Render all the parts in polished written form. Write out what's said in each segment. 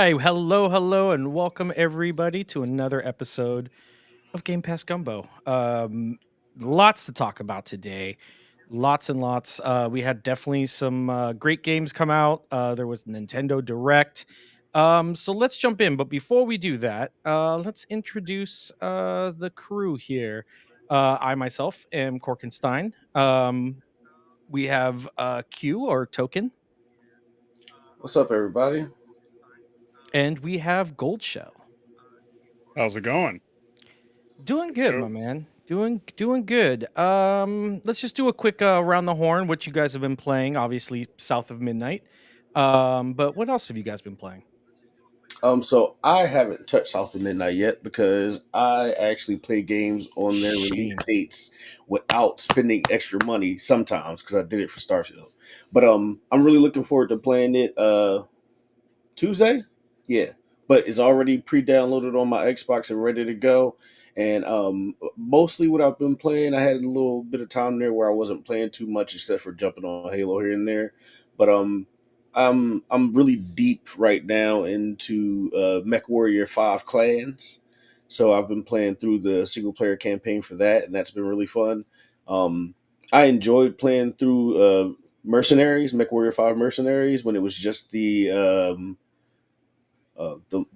right, hello, and welcome everybody to another episode of Game Pass Gumbo. Lots to talk about today, lots and lots. We had definitely some great games come out. There was Nintendo Direct. So let's jump in. But before we do that, let's introduce the crew here. I myself am Corkenstein. We have Q or Token, What's up, everybody? and we have Gold Shell. How's it going? Doing good, my Sure. man. Doing good. Let's just do a quick around the horn. What you guys have been playing? Obviously, South of Midnight. But what else have you guys been playing? So I haven't touched South of Midnight yet because I actually play games on their release Shame. dates without spending extra money sometimes because I did it for Starfield. But I'm really looking forward to playing it Tuesday. Yeah, but it's already pre-downloaded on my Xbox and ready to go. And mostly what I've been playing, I had a little bit of time there where I wasn't playing too much except for jumping on Halo here and there. But I'm really deep right now into Mech Warrior 5 Clans. So I've been playing through the single player campaign for that, and that's been really fun. Um, I enjoyed playing through Mercenaries, Mech Warrior 5 Mercenaries, when it was just the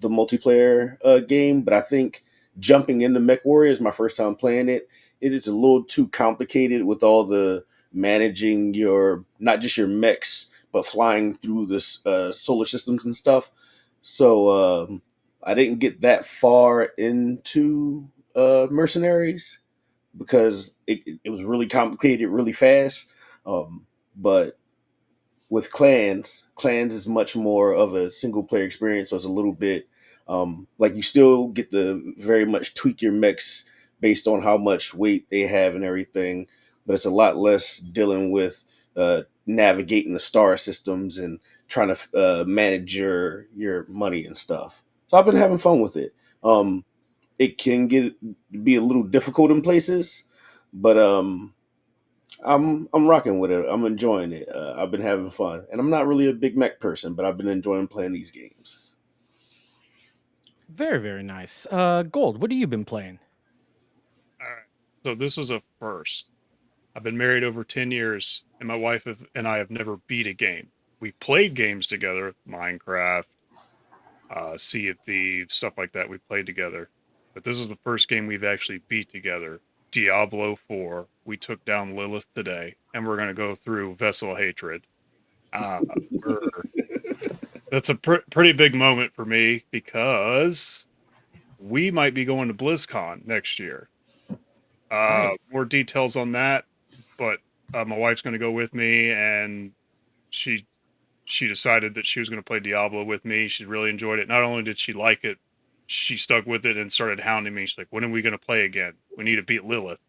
multiplayer game. But I think jumping into Mech Warrior is my first time playing it. It is a little too complicated with all the managing your not just your mechs, but flying through the solar systems and stuff. So I didn't get that far into Mercenaries because it was really complicated, really fast. But with clans is much more of a single player experience, so it's a little bit like you still get to very much tweak your mechs based on how much weight they have and everything, but it's a lot less dealing with navigating the star systems and trying to manage your money and stuff. So I've been having fun with it. It can get be a little difficult in places, but I'm rocking with it. I'm enjoying it. I've been having fun, and I'm not really a big mech person, but I've been enjoying playing these games. Very nice. Gold. What have you been playing? All right. So this is a first. I've been married over 10 years, and my and I have never beat a game. We played games together, Minecraft, Sea of Thieves, stuff like that. We played together. But this is the first game we've actually beat together. Diablo 4. We took down Lilith today, and we're going to go through Vessel Hatred. Uh, we're- that's a pretty big moment for me because we might be going to BlizzCon next year. Nice. More details on that, but my wife's going to go with me, and she she decided that she was going to play Diablo with me. She really enjoyed it. Not only did she like it, she stuck with it and started hounding me. She's like, "When are we going to play again? We need to beat Lilith."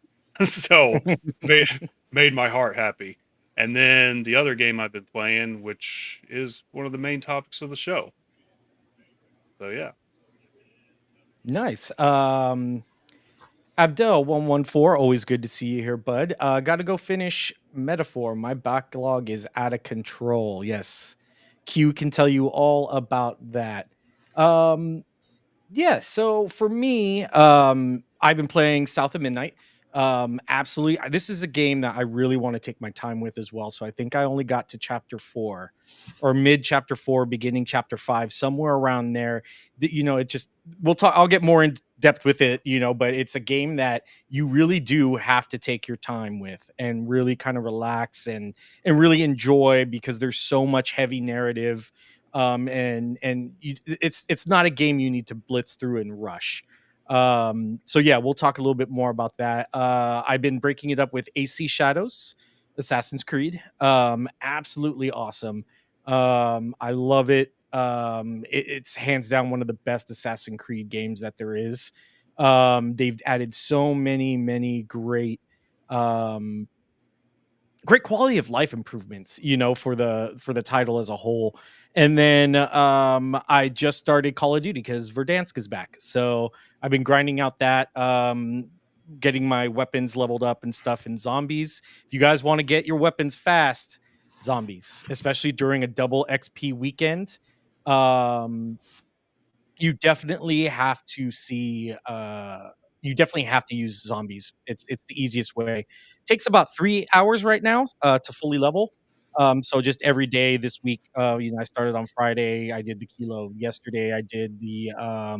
So made made my heart happy. And then the other game I've been playing, which is one of the main topics of the show. So yeah. Nice. Abdel 114. Always good to see you here, bud. Got to go finish Metaphor. My backlog is out of control. Yes, Q can tell you all about that. Um, Yeah, so for me, I've been playing South of Midnight. Absolutely. This is a game that I really want to take my time with as well. So I think I only got to chapter 4 or mid chapter 4, beginning chapter 5, somewhere around there. It just we'll talk I'll get more in depth with it, but it's a game that you really do have to take your time with and really kind of relax and really enjoy because there's so much heavy narrative, it's not a game you need to blitz through and rush. So yeah, we'll talk a little bit more about that. I've been breaking it up with AC Shadows, Assassin's Creed. Absolutely awesome. I love it. It's hands down one of the best Assassin's Creed games that there is. They've added so many um great quality of life improvements, for the title as a whole. And then I just started Call of Duty because Verdansk is back, so I've been grinding out that, getting my weapons leveled up and stuff in zombies. If you guys want to get your weapons fast, zombies, especially during a double XP weekend, um you definitely have to see, you definitely have to use zombies. It's the easiest way. Takes about 3 hours right now, to fully level. So just every day this week, I started on Friday, I did the kilo yesterday, I did CR,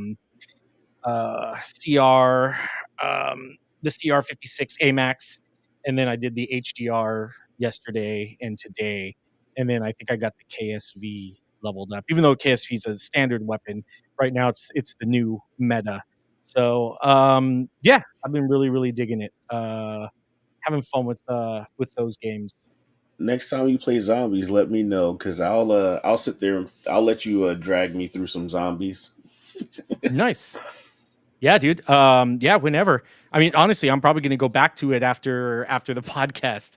the CR56 AMAX, and then I did the HDR yesterday and today, and then I think I got the KSV leveled up. Even though KSV is a standard weapon, right now it's the new meta. So yeah, I've been really really digging it. Having fun with those games. Next time you play zombies, let me know because I'll sit there and I'll let you drag me through some zombies. Nice. Yeah, dude. Yeah, whenever. I mean, honestly, I'm probably gonna go back to it after the podcast.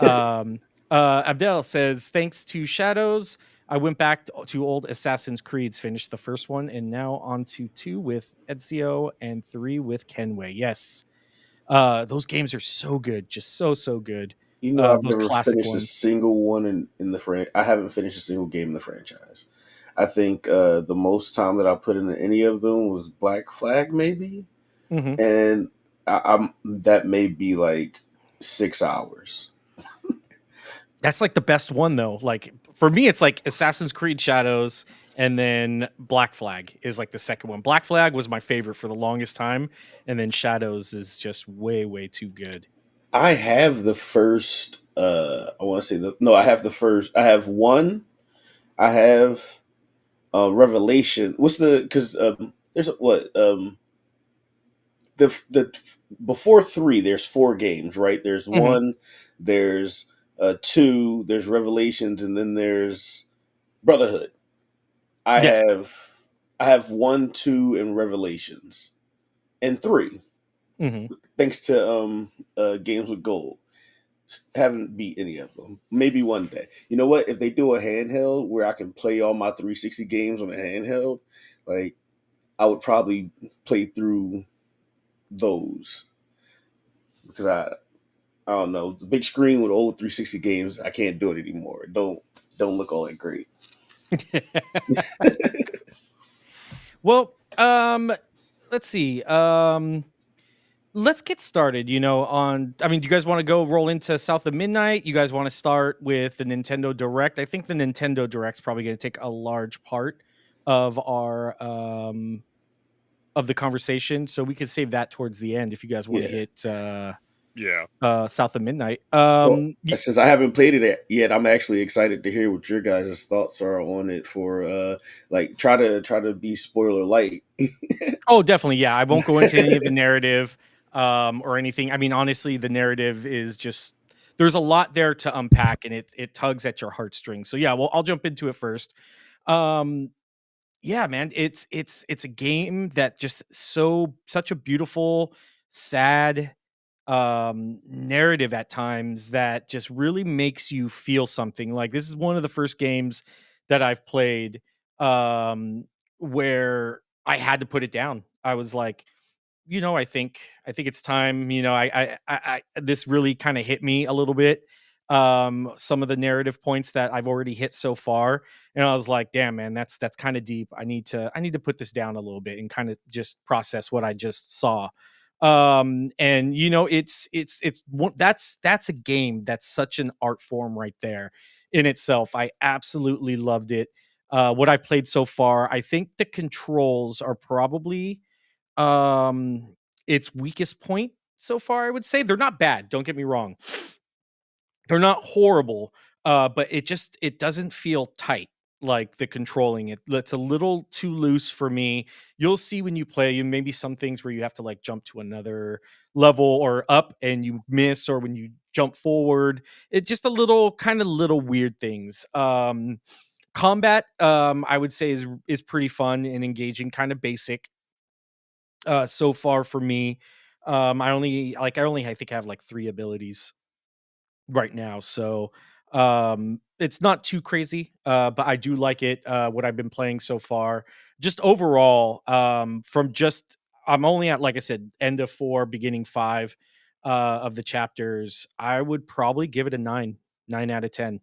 Um, Abdel says, thanks to Shadows, I went back to old Assassin's Creeds, finished the first one, and now on to 2 with Ezio and 3 with Kenway. Yes. Those games are so good, just so good. You know, I've Those never classic finished a ones. single one in the I haven't finished a single game in the franchise. I think the most time that I put into any of them was Black Flag, maybe, Mhm. and I'm that may be like 6 hours. That's like the best one though. Like for me, it's like Assassin's Creed Shadows, and then Black Flag is like the second one. Black Flag was my favorite for the longest time, and then Shadows is just way too good. I have the first. I want to say the no. I have the first. I have one. I have Revelation. What's the because there's what the before three. There's four games, right? There's Mhm. one. There's two. There's Revelations, and then there's Brotherhood. I Yes. have I have one, two, and Revelations, and three. Mhm. Thanks to Games with Gold. Haven't beat any of them. Maybe one day. You know what? If they do a handheld where I can play all my 360 games on a handheld, like I would probably play through those because I don't know the big screen with old 360 games. I can't do it anymore. Don't look all that great. Well, let's see. Let's get started, on I mean, do you guys wanna go roll into South of Midnight? You guys wanna start with the Nintendo Direct? I think the Nintendo Direct's probably gonna take a large part of our, of the conversation, so we could save that towards the end if you guys wanna Yeah. hit, Yeah. South of Midnight. Well, since I haven't played it yet, I'm actually excited to hear what your guys' thoughts are on it. For like, try to be spoiler light. Oh, definitely, yeah, I won't go into any of the narrative, or anything. I mean, honestly, the narrative is just there's a lot there to unpack, and it tugs at your heartstrings. So, yeah, well, I'll jump into it first. Um Yeah, man, it's a game that just such a beautiful, sad, narrative at times that just really makes you feel something. Like, this is one of the first games that I've played, um, where I had to put it down. I was like, I think it's time. This really kind of hit me a little bit. Some of the narrative points that I've already hit so far, and I was like, damn, man, that's kind of deep. I need to put this down a little bit and kind of just process what I just saw. And that's a game that's such an art form right there in itself. I absolutely loved it. What I've played so far, I think the controls are probably its weakest point so far. I would say they're not bad, don't get me wrong. They're not horrible, but it doesn't feel tight, like the controlling it. It's a little too loose for me. You'll see when you play, you maybe some things where you have to like jump to another level or up and you miss, or when you jump forward, it just a little weird things. Combat, I would say is pretty fun and engaging, kind of basic so far for me. I think I have like 3 abilities right now. So it's not too crazy, but I do like it, what I've been playing so far. Just overall, from just I'm only at, like I said, end of 4, beginning 5 of the chapters. I would probably give it a 9 out of 10.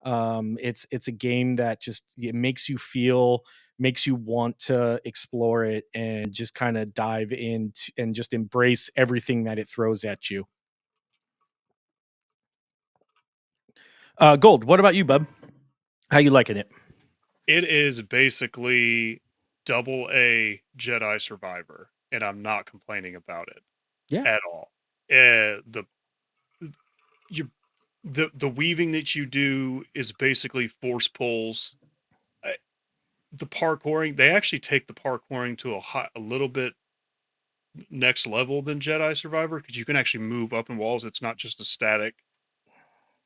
It's a game that just it makes you feel makes you want to explore it and just kind of dive in and just embrace everything that it throws at you. Gold, what about you, bub? How you liking it? It is basically double A Jedi Survivor, and I'm not complaining about it Yeah. at all. The you the weaving that you do is basically force pulls. Uh, The parkouring, they actually take the parkouring to a little bit next level than Jedi Survivor because you can actually move up in walls. It's not just a static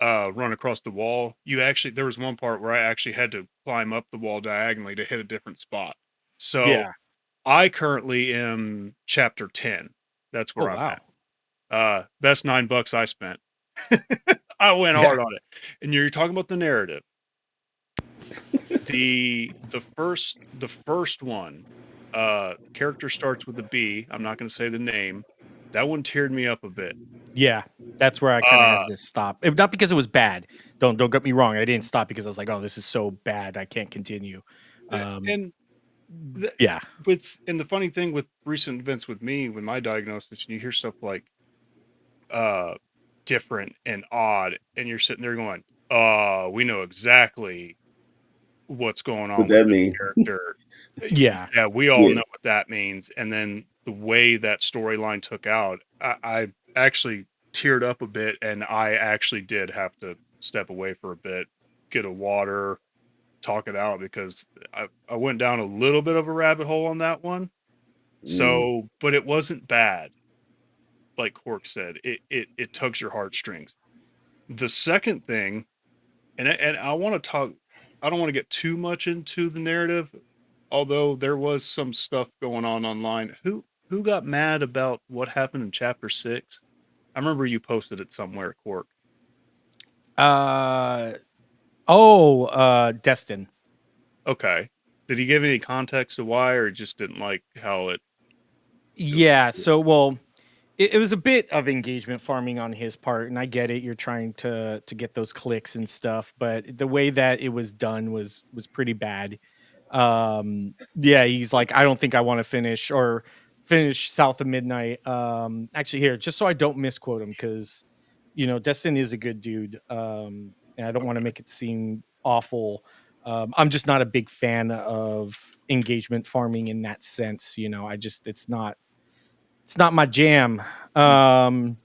run across the wall. There was one part where I actually had to climb up the wall diagonally to hit a different spot. So Yeah. I currently am chapter 10. That's Oh where I'm wow. at. Best $9 I spent. I went Yeah. hard on it. And you're talking about the narrative. The first one, character starts with a B. I'm not going to say the name. That one teared me up a bit. Yeah. That's where I kind of Uh, had to stop. Not because it was bad. Don't get me wrong. I didn't stop because I was like, oh, this is so bad. I can't continue. and the, Yeah. and the funny thing with recent events with me, with my diagnosis, you hear stuff like uh different and odd, and you're sitting there going, we know exactly what's going What on with that this mean? character. Yeah. Yeah, we all Yeah. know what that means. And then the way that storyline took out, I actually teared up a bit, and I actually did have to step away for a bit, get a water, talk it out because I went down a little bit of a rabbit hole on that one. Mm. So, but it wasn't bad, like Cork said. It tugs your heartstrings. The second thing, and I want to talk. I don't want to get too much into the narrative, although there was some stuff going on online. Who got mad about what happened in chapter 6? I remember you posted it somewhere, Cork. Uh Destin. Okay. Did he give any context to why, or he just didn't like how it was? Yeah, so well, it was a bit of engagement farming on his part, and I get it. You're trying to get those clicks and stuff, but the way that it was done was pretty bad. Yeah, he's like, I don't think I want to finish South of Midnight. Actually, here, just so I don't misquote him, because Destin is a good dude. And I don't want to Okay. make it seem awful. I'm just not a big fan of engagement farming in that sense. I just it's not my jam. Mm. Um,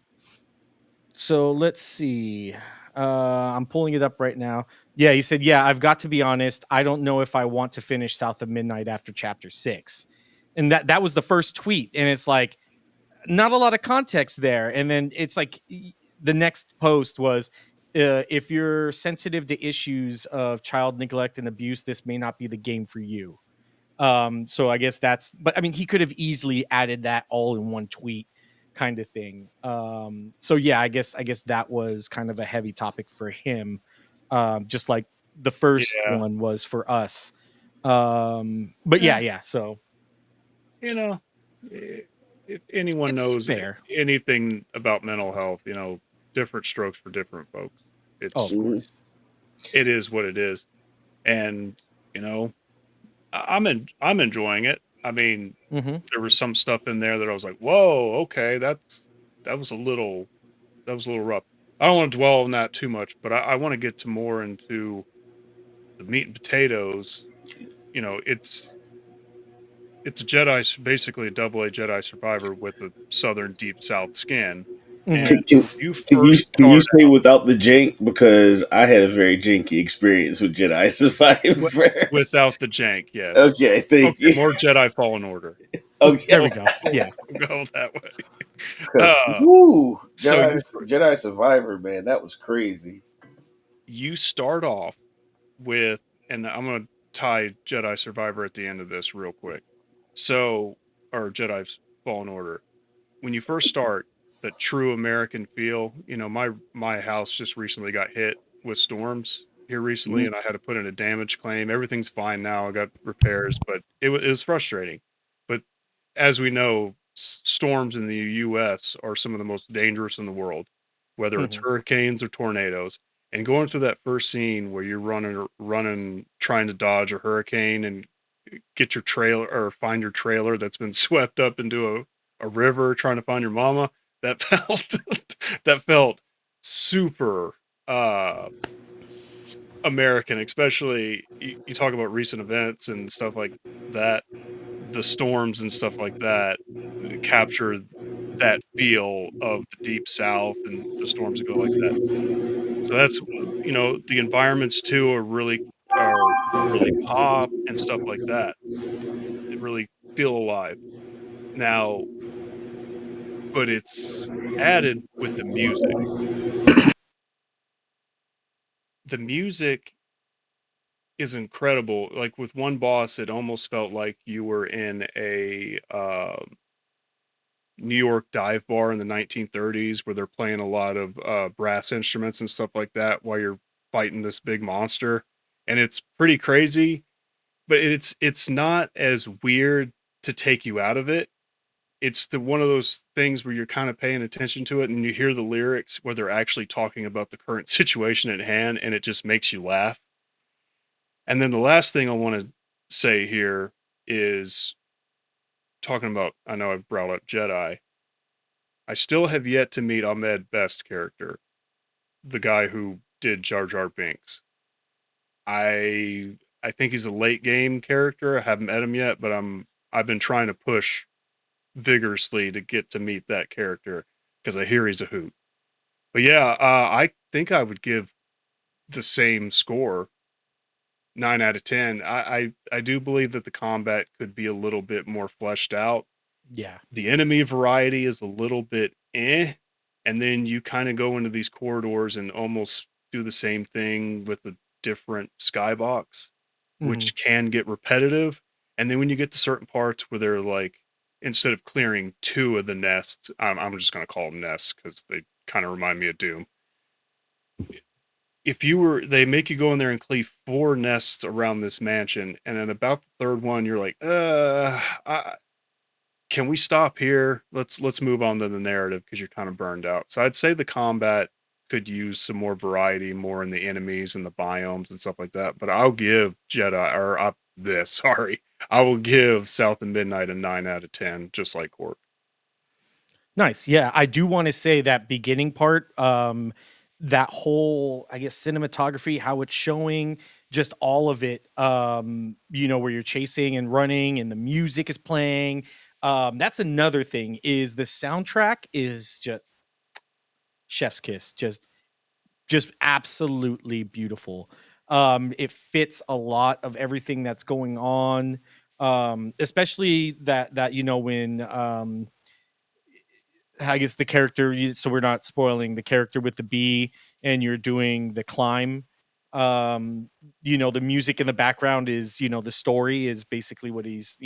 so let's see. I'm pulling it up right now. Yeah, he said, "Yeah, I've got to be honest. I don't know if I want to finish South of Midnight after chapter 6." And that was the first tweet, and it's like not a lot of context there. And then it's like the next post was, if you're sensitive to issues of child neglect and abuse, this may not be the game for you. So I guess but I mean, he could have easily added that all in one tweet kind of thing. So yeah, I guess that was kind of a heavy topic for him. Just like the first Yeah. one was for us. But Eh, yeah. So you know, eh, if anyone it's knows fair. anything about mental health, different strokes for different folks. Oh, of It's Mhm. course. it is what it is, and you know, I'm enjoying it. I mean, Hmm. there was some stuff in there that I was like, "Whoa, okay, that was a little that was a little rough." I don't want to dwell on that too much, but I want to get to more into the meat and potatoes. It's a basically a double A Jedi Survivor with a Southern Deep South skin. Hmm. And Can, can, when you can you first can you start say out without the jank? Because I had a very janky experience with Jedi wi- Survivor. without the jank, yes. Okay, thank Okay, you. more Jedi Fallen Order. Okay, There we go. Yeah. We'll go that way. because Uh, woo, so Jedi Survivor, man, that was crazy. you start off with, and I'm going to tie Jedi Survivor at the end of this real quick. So, or Jedi's Fallen Order. When you first start, the true American feel, my house just recently got hit with storms here recently, Mhm. and I had to put in a damage claim. Everything's fine now. I got repairs, but it was frustrating. But as we know, storms in the U.S. are some of the most dangerous in the world, whether it's Hmm. hurricanes or tornadoes. And going through that first scene where you're running, trying to dodge a hurricane and get your trailer or find your trailer that's been swept up into a river trying to find your mama. That felt that felt super American, especially you talk about recent events and stuff like that, the storms and stuff like that capture that feel of the deep south and the storms that go like that. So that's the environments too are really pop and stuff like that. They really feel alive. Now, but it's added with the music. The music is incredible. Like with one boss, it almost felt like you were in a New York dive bar in the 1930s where they're playing a lot of brass instruments and stuff like that while you're fighting this big monster. And it's pretty crazy, but it's not as weird to take you out of it. It's the one of those things where you're kind of paying attention to it and you hear the lyrics where they're actually talking about the current situation at hand and it just makes you laugh. And then the last thing I want to say here is talking about, I know I've brought up Jedi. I still have yet to meet Ahmed Best character, the guy who did Jar Jar Binks. I think he's a late game character. I haven't met him yet, but I've been trying to push vigorously to get to meet that character because I hear he's a hoot. But yeah, I think I would give the same score, 9 out of 10. I do believe that the combat could be a little bit more fleshed out. Yeah. The enemy variety is a little bit and then you kind of go into these corridors and almost do the same thing with a different skybox, Mhm. which can get repetitive. And then when you get to certain parts where they're like, instead of clearing two of the nests, I'm just going to call them nests because they kind of remind me of Doom. They make you go in there and cleave four nests around this mansion, and then about the third one, you're like, can we stop here? Let's move on to the narrative because you're kind of burned out. So I'd say the combat could use some more variety, more in the enemies and the biomes and stuff like that. But I'll give Jedi or this, sorry, I will give South and Midnight a 9 out of 10, just like Cork. Nice. Yeah, I do want to say that beginning part, that whole, I guess, cinematography, how it's showing, just all of it, where you're chasing and running and the music is playing. That's another thing is the soundtrack is just chef's kiss, just absolutely beautiful. It fits a lot of everything that's going on. Especially that when I guess the character, so we're not spoiling the character with the bee, and you're doing the climb. The music in the background is, the story is basically what he's,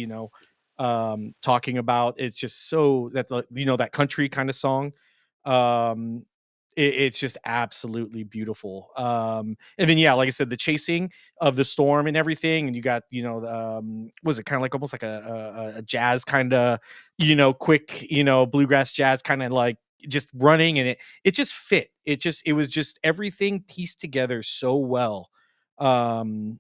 talking about. It's just so that's like, that country kind of song. Um, it's just absolutely beautiful. And then yeah, like I said, the chasing of the storm and everything, and you got was it kind of like almost like a jazz kind of quick, bluegrass jazz kind of like just running, and it just fit. It was just everything pieced together so well. Um,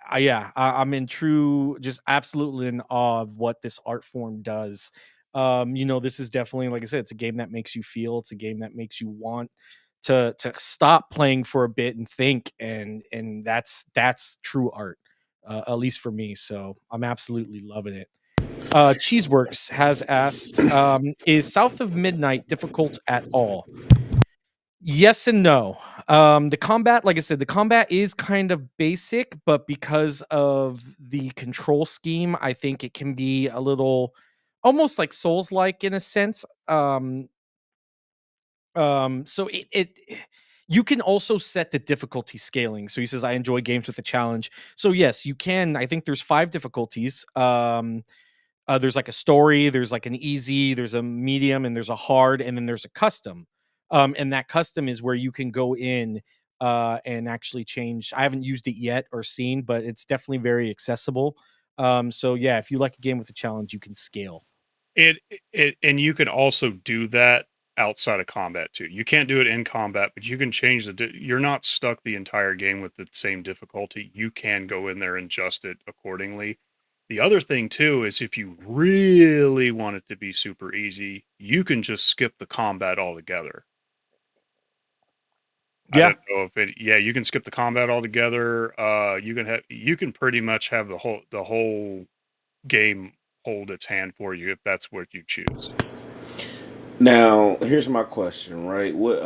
I'm in true, just absolutely in awe of what this art form does. This is definitely, like I said, it's a game that makes you feel. It's a game that makes you want to stop playing for a bit and think, and that's true art, at least for me. So I'm absolutely loving it. Cheeseworks has asked, is South of Midnight difficult at all? Yes and no. The combat, like I said, the combat is kind of basic, but because of the control scheme, I think it can be a little almost like Souls-like in a sense. So it you can also set the difficulty scaling. So he says, I enjoy games with a challenge. So yes, you can. I think there's 5 difficulties. There's like a story, there's like an easy, there's a medium, and there's a hard, and then there's a custom. And that custom is where you can go in and actually change. I haven't used it yet or seen, but it's definitely very accessible. So yeah, if you like a game with a challenge, you can scale. It and you can also do that outside of combat too. You can't do it in combat, but you can change you're not stuck the entire game with the same difficulty. You can go in there and adjust it accordingly. The other thing too is if you really want it to be super easy, you can just skip the combat altogether. I Yeah. don't know if it. Yeah, you can skip the combat altogether. You can pretty much have the whole game hold its hand for you if that's what you choose. Now, here's my question, right? What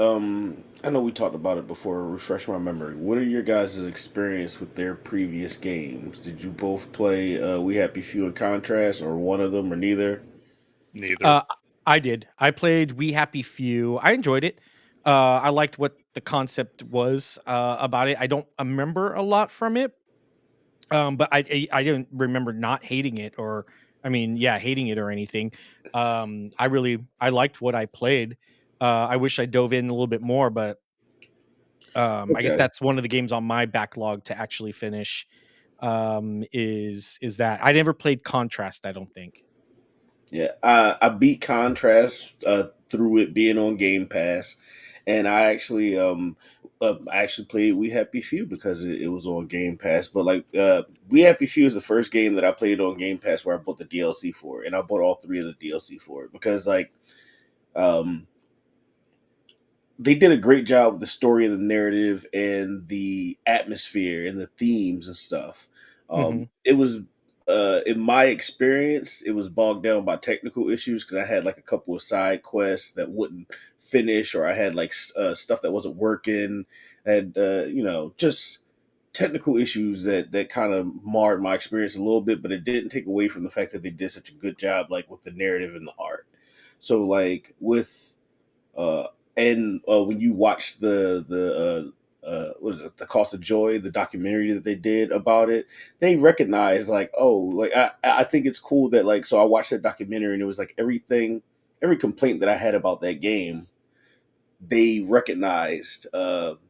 I know we talked about it before, refresh my memory. What are your guys' experience with their previous games? Did you both play We Happy Few and Contrast, or one of them, or neither? Neither. Uh, I did. I played We Happy Few. I enjoyed it. I liked what the concept was about it. I don't remember a lot from it, but I didn't remember not hating it, or I mean, yeah, hating it or anything. I liked what I played. I wish I dove in a little bit more, but I guess Okay. that's one of the games on my backlog to actually finish. Is that I never played Contrast? I don't think. Yeah, I beat Contrast through it being on Game Pass, and I actually played We Happy Few because it was on Game Pass. But like We Happy Few is the first game that I played on Game Pass where I bought the DLC for it, and I bought all three of the DLC for it because um, they did a great job with the story and the narrative and the atmosphere and the themes and stuff. Hmm. It was, in my experience, it was bogged down by technical issues because I had like a couple of side quests that wouldn't finish, or I had like stuff that wasn't working, and just technical issues that kind of marred my experience a little bit. But it didn't take away from the fact that they did such a good job, like with the narrative and the art. So like with uh, and when you watch the what is it, the Cost of Joy, the documentary that they did about it, they recognize like, oh, like I think it's cool that like, so I watched that documentary and it was like every complaint that I had about that game, they recognized, in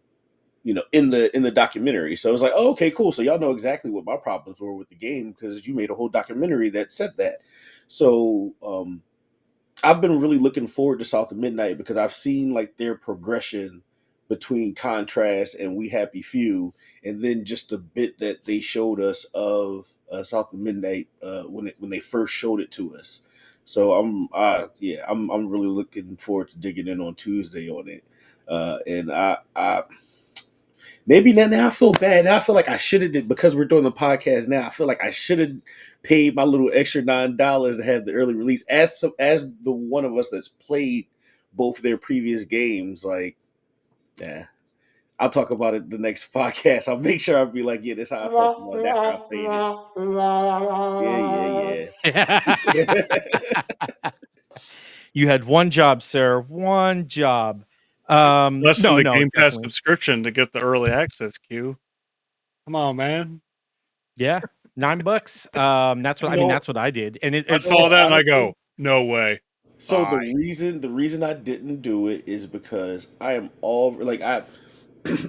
the documentary. So it was like, oh, okay, cool. So y'all know exactly what my problems were with the game because you made a whole documentary that said that. So I've been really looking forward to South of Midnight because I've seen like their progression between Contrast and We Happy Few, and then just the bit that they showed us of South of Midnight when they first showed it to us. So I'm really looking forward to digging in on Tuesday on it, and I maybe now I feel bad. Now I feel like I should have did because we're doing the podcast now. I feel like I should have paid my little extra $9 to have the early release. As the one of us that's played both their previous games, like yeah. I'll talk about it the next podcast. I'll make sure I'll be like, yeah, this is how I felt about it after I played it. Yeah, yeah. You had one job, sir. One job. Less than No, the no, Game Pass definitely. subscription to get the early access queue. Come on, man. Yeah, $9. That's what You I mean. know, That's what I did, and I it's saw that and I honestly, go, no way. so the Bye. reason I didn't do it is because I am all like I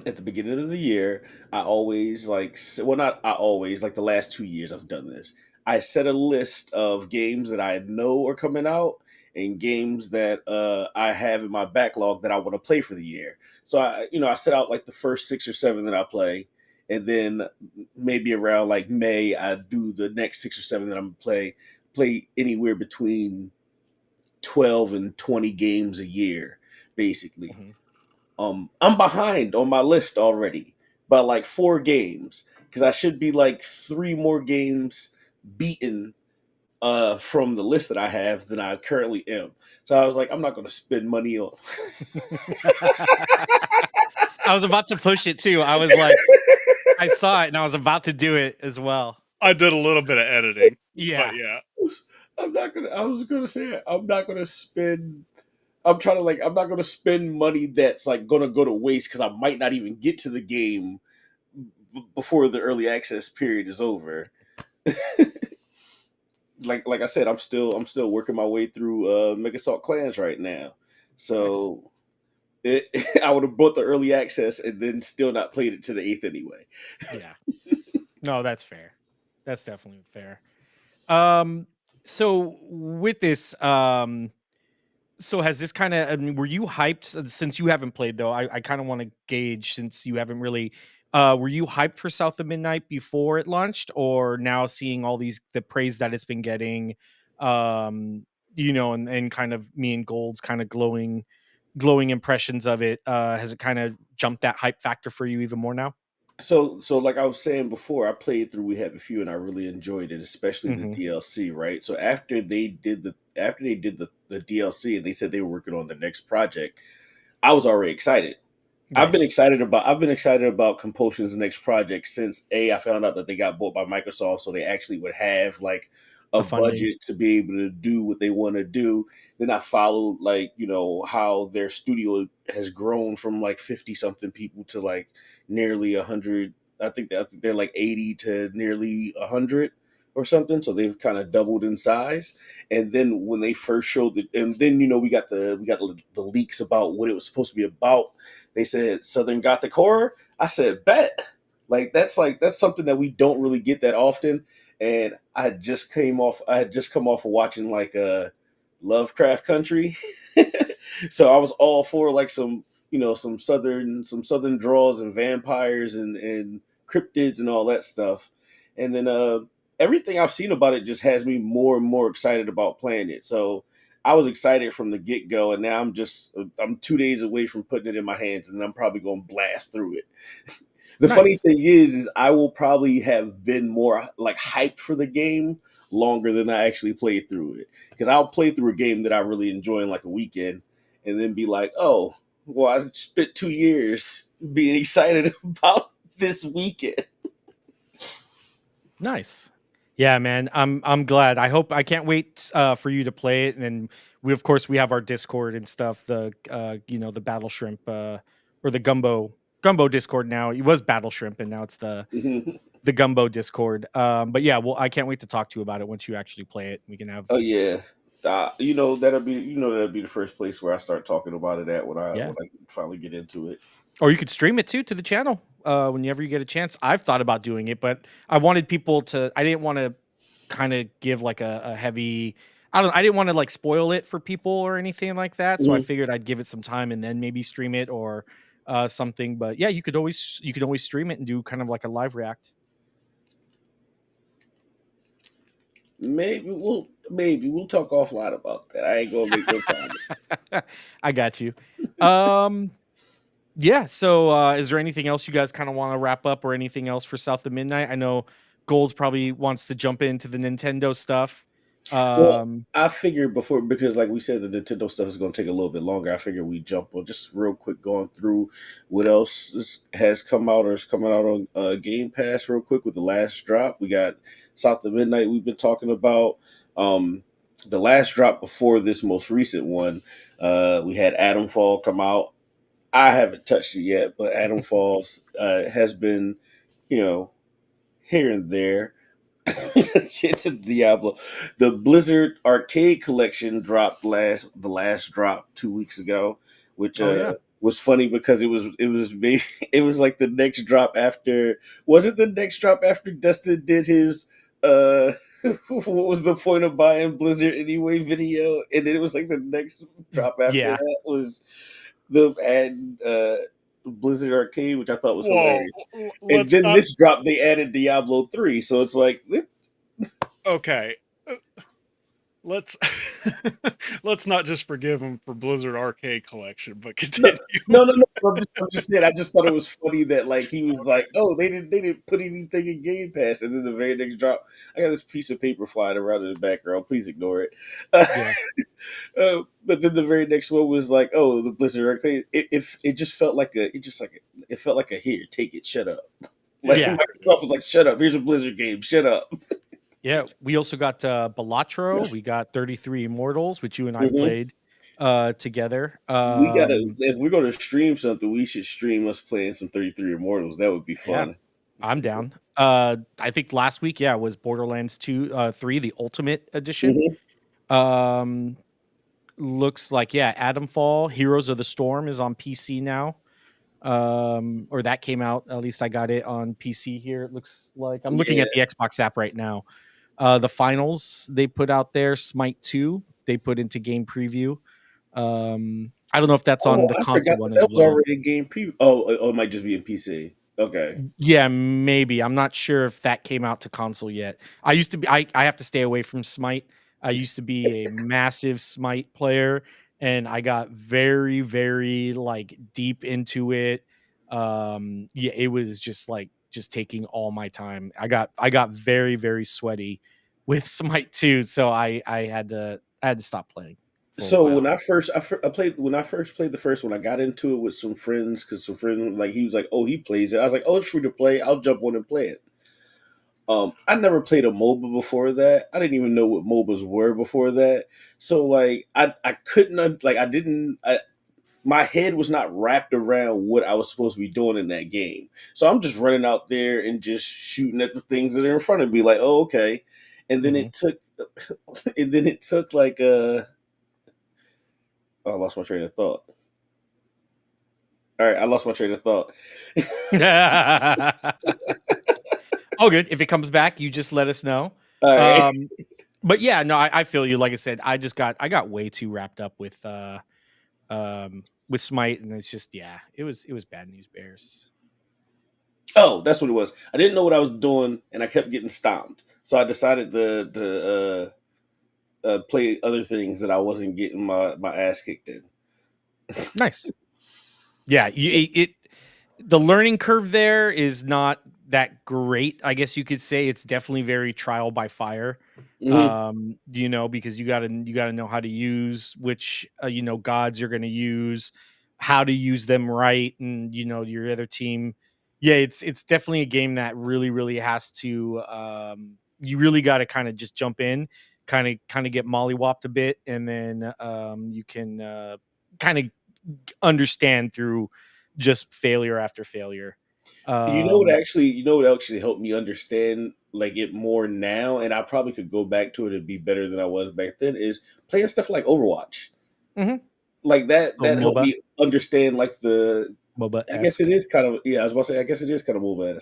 at the beginning of the year, I always well, not I always, like the last 2 years I've done this. I set a list of games that I know are coming out and games that I have in my backlog that I want to play for the year. So I set out like the first 6 or 7 that I play, and then maybe around like May I do the next 6 or 7 that I'm gonna play anywhere between 12 and 20 games a year, basically. Mhm. I'm behind on my list already by like 4 games because I should be like 3 more games beaten from the list that I have than I currently am. So I was like, I'm not going to spend money on. I was about to push it too. I was like, I saw it and I was about to do it as well. I did a little bit of editing, but Yeah. yeah. I'm not gonna. I was gonna say it. I'm not gonna spend. I'm trying to like. I'm not gonna spend money that's like gonna go to waste because I might not even get to the game before the early access period is over. Like I said, I'm still working my way through Mega Salt Clans right now. Nice. So I would have bought the early access and then still not played it to the eighth anyway. Yeah. No, that's fair. That's definitely fair. Um, so with this, So has this kind of, I mean, were you hyped since you haven't played though? I kind of want to gauge since you haven't really, were you hyped for South of Midnight before it launched, or now seeing all these, the praise that it's been getting, um, and kind of me and Gold's kind of glowing impressions of it, has it kind of jumped that hype factor for you even more now? So like I was saying before, I played through We Have a Few and I really enjoyed it, especially the Hmm. DLC, right? So after they did the DLC and they said they were working on the next project, I was already excited. Nice. I've been excited about Compulsion's next project since I found out that they got bought by Microsoft, so they actually would have like a The funding. budget to be able to do what they want to do. Then I followed like, how their studio has grown from like 50 something people to like nearly 100. I think they're like 80 to nearly 100 or something, so they've kind of doubled in size. And then when they first showed it, and then we got the leaks about what it was supposed to be about. They said Southern Gothic horror. I said bet. Like that's something that we don't really get that often. And I had just come off of watching like Lovecraft Country. So I was all for like some southern draws and vampires and cryptids and all that stuff. And then everything I've seen about it just has me more and more excited about playing it. So I was excited from the get go, and now I'm 2 days away from putting it in my hands, and I'm probably going to blast through it. The funny Nice. thing is I will probably have been more like hyped for the game longer than I actually played through it, because I'll play through a game that I really enjoy in like a weekend, and then be like, oh, well, I spent 2 years being excited about this weekend. Nice. Yeah, man. I'm glad. I can't wait for you to play it. And then we have our Discord and stuff, the the Battle Shrimp or the Gumbo Discord now. It was Battle Shrimp and now it's the Gumbo Discord. But yeah, well I can't wait to talk to you about it once you actually play it. We can have Oh yeah. That'll be the first place where I start talking about it at when I yeah. when I finally get into it. Or you could stream it too to the channel whenever you get a chance. I've thought about doing it, but I wanted people to. I didn't want to kind of give like a heavy. I didn't want to like spoil it for people or anything like that. So I Mhm. figured I'd give it some time and then maybe stream it or something. But yeah, you could always stream it and do kind of like a live react. Maybe we'll talk offline about that. I ain't gonna make no promise. I got you. Um, Yeah. So, is there anything else you guys kind of want to wrap up, or anything else for South of Midnight? I know Golds probably wants to jump into the Nintendo stuff. Well, Um, I figured before, because like we said, the Nintendo stuff is going to take a little bit longer. I figured we jump on just real quick going through what else has come out or is coming out on Game Pass real quick with the last drop. We got South of Midnight we've been talking about. Um, the last drop before this most recent one, we had Adam Fall come out. I haven't touched it yet, but Adam Falls has been, you know, here and there. It's a Diablo. The Blizzard Arcade Collection dropped the last drop 2 weeks ago, which oh yeah. was funny because it was like the next drop after, was it the next drop after Dustin did his uh what was the point of buying Blizzard anyway video, and then it was like the next drop after Yeah. that was the add Blizzard Arcade, which I thought was Whoa, hilarious. And let's then not. this drop they added Diablo 3, so it's like Okay, uh, let's let's not just forgive him for Blizzard Arcade Collection, but no, continue. no. I'm just saying. I just thought it was funny that like he was like, "Oh, they didn't put anything in Game Pass," and then the very next drop, I got this piece of paper flying around in the background. Please ignore it. Yeah. But then the very next one was like, "Oh, the Blizzard Arcade." It just felt like it felt like a here, take it, shut up. Like Yeah. Microsoft was like, "Shut up! Here's a Blizzard game. Shut up." Yeah. We also got Balatro. We got 33 Immortals, which you and I've Mhm. played together. We gotta If we're gonna stream something, we should stream us playing some 33 Immortals. That would be Yeah. fun. I'm down. I think last week, yeah, was Borderlands 3, the Ultimate Edition. Mhm. Um, Looks like, yeah, Adamfall, Heroes of the Storm is on PC now. Or that came out. At least I got it on PC here. It looks like I'm looking Yeah. at the Xbox app right now. The finals they put out there, Smite 2, they put into game preview. I don't know if that's on Oh, the I console forgot one that as that was well. already a game preview. Oh, it might just be in PC. Okay. Yeah, maybe. I'm not sure if that came out to console yet. I used to be I have to stay away from Smite. I used to be a massive Smite player and I got very, very like deep into it. Yeah, it was just like just taking all my time. I got very, very sweaty with Smite too, so I had to stop playing for a So while. when I first played the first one, I got into it with some friends because some friend like he was like, oh, he plays it. I was like, oh, it's free to play. I'll jump on and play it. I never played a MOBA before that. I didn't even know what MOBAs were before that. So like I couldn't like I didn't my head was not wrapped around what I was supposed to be doing in that game. So I'm just running out there and just shooting at the things that are in front of me, like, oh, okay. And then Mhm. it took, and then it took like oh, I lost my train of thought. All right, I lost my train of thought. All good. If it comes back, you just let us know. All right. Um, but yeah, no, I feel you. Like I said, I got way too wrapped up with Smite, and it's just yeah, it was bad news bears. Oh, that's what it was. I didn't know what I was doing, and I kept getting stomped. So I decided to play other things that I wasn't getting my ass kicked in. Nice. Yeah, the learning curve there is not that great. I guess you could say it's definitely very trial by fire. Hmm. Because you gotta know how to use which gods you're gonna use, how to use them right, and your other team. Yeah, it's definitely a game that really, really has to you really gotta kind of just jump in, kind of get mollywopped a bit, and then you can kind of understand through just failure after failure. Um, You know what actually helped me understand like it more now, and I probably could go back to it and be better than I was back then. Is playing stuff like Overwatch, mhm. like that. Oh, That helped MOBA, me understand like the. MOBA I guess it esque. is kind of yeah. I was about to say I guess it is kind of mobile,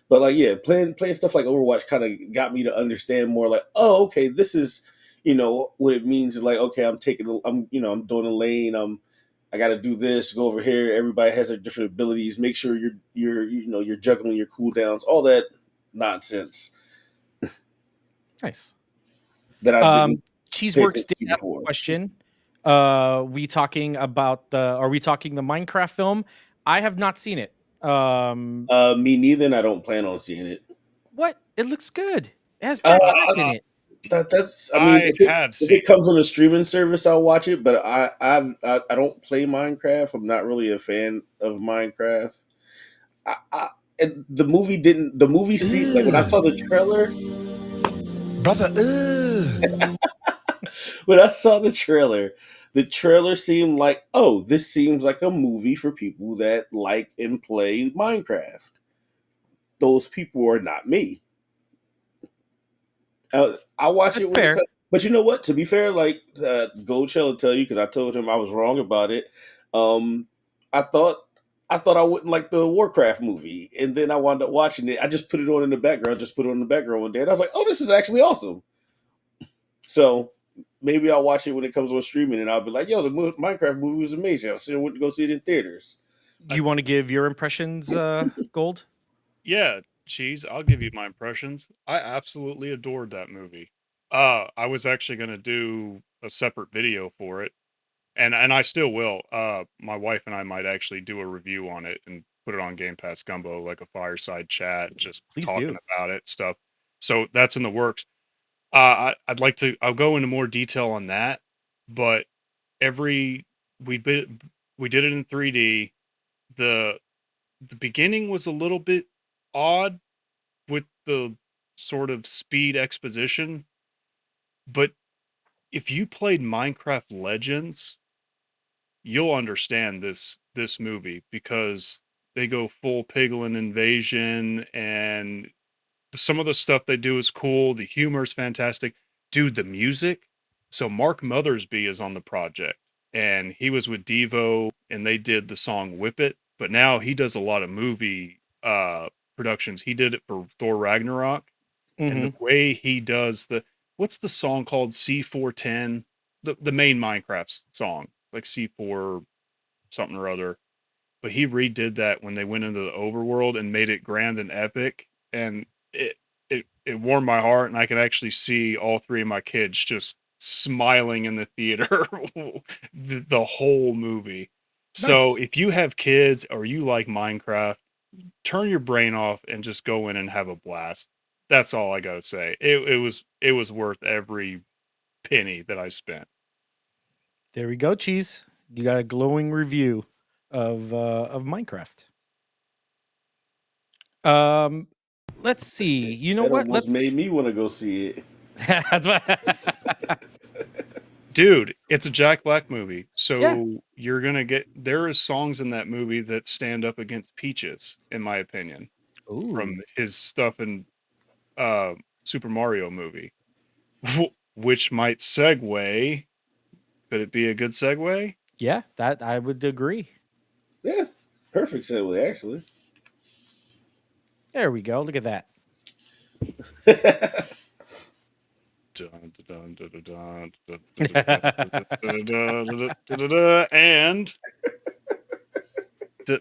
but like yeah, playing stuff like Overwatch kind of got me to understand more. Like oh okay, this is what it means. Is like okay, I'm doing a lane. I got to do this. Go over here. Everybody has their different abilities. Make sure you're juggling your cooldowns. All that nonsense Nice. that I didn't pay Cheeseworks attention did to ask a before. question. Are we talking the Minecraft film? I have not seen it. Me neither. And I don't plan on seeing it. What? It looks good. It has Jack Black in Uh, it. That's. I mean, I have if seen it it. comes on a streaming service, I'll watch it. But I don't play Minecraft. I'm not really a fan of Minecraft. I and the movie didn't. The movie seemed like when I saw the Ugh, trailer. brother. Ugh. When I saw the trailer seemed like, oh, this seems like a movie for people that like and play Minecraft. Those people are not me. I watch That's it when it fair. comes. But you know what? To be fair, like Goldshell will tell you, because I told him I was wrong about it. Um, I thought I wouldn't like the Warcraft movie, and then I wound up watching it. I just put it on in the background, just put it on in the background one day, and I was like, "Oh, this is actually awesome." So maybe I'll watch it when it comes on streaming, and I'll be like, "Yo, the Minecraft movie was amazing. I still went to go see it in theaters." Do you want to give your impressions, Gold? Yeah, cheese. I'll give you my impressions. I absolutely adored that movie. I was actually going to do a separate video for it, and I still will. My wife and I might actually do a review on it and put it on Game Pass Gumbo, like a fireside chat, just Please talking do. about it stuff. So that's in the works. I'd like to. I'll go into more detail on that, but every we bit we did it in 3D. The the beginning was a little bit odd with the sort of speed exposition, but if you played Minecraft Legends, you'll understand this movie because they go full piglin invasion and some of the stuff they do is cool. The humor is fantastic. Dude, the music. So Mark Mothersby is on the project and he was with Devo and they did the song Whip It, but now he does a lot of movie productions. He did it for Thor Ragnarok and the Hmm. way he does what's the song called C410? The main Minecraft song. like C4 something or other. But he redid that when they went into the overworld and made it grand and epic, and it warmed my heart, and I could actually see all three of my kids just smiling in the theater the whole movie. So Nice. if you have kids or you like Minecraft, turn your brain off and just go in and have a blast. That's all I gotta say. It was worth every penny that I spent. There we go, Cheese. You got a glowing review of Minecraft. Um, let's see. You know That what? almost made Let's. me want to go see it. That's what. Dude, it's a Jack Black movie. Yeah. So you're gonna get there is songs in that movie that stand up against Peaches, in my opinion, Ooh. from his stuff in Super Mario movie. Which might segue. Could it be a good segue? Yeah, that I would agree. Yeah, perfect segue actually. There we go. Look at that. Dun, dun, dun, dun, dun, dun, dun, dun, dun, dun, dun, and I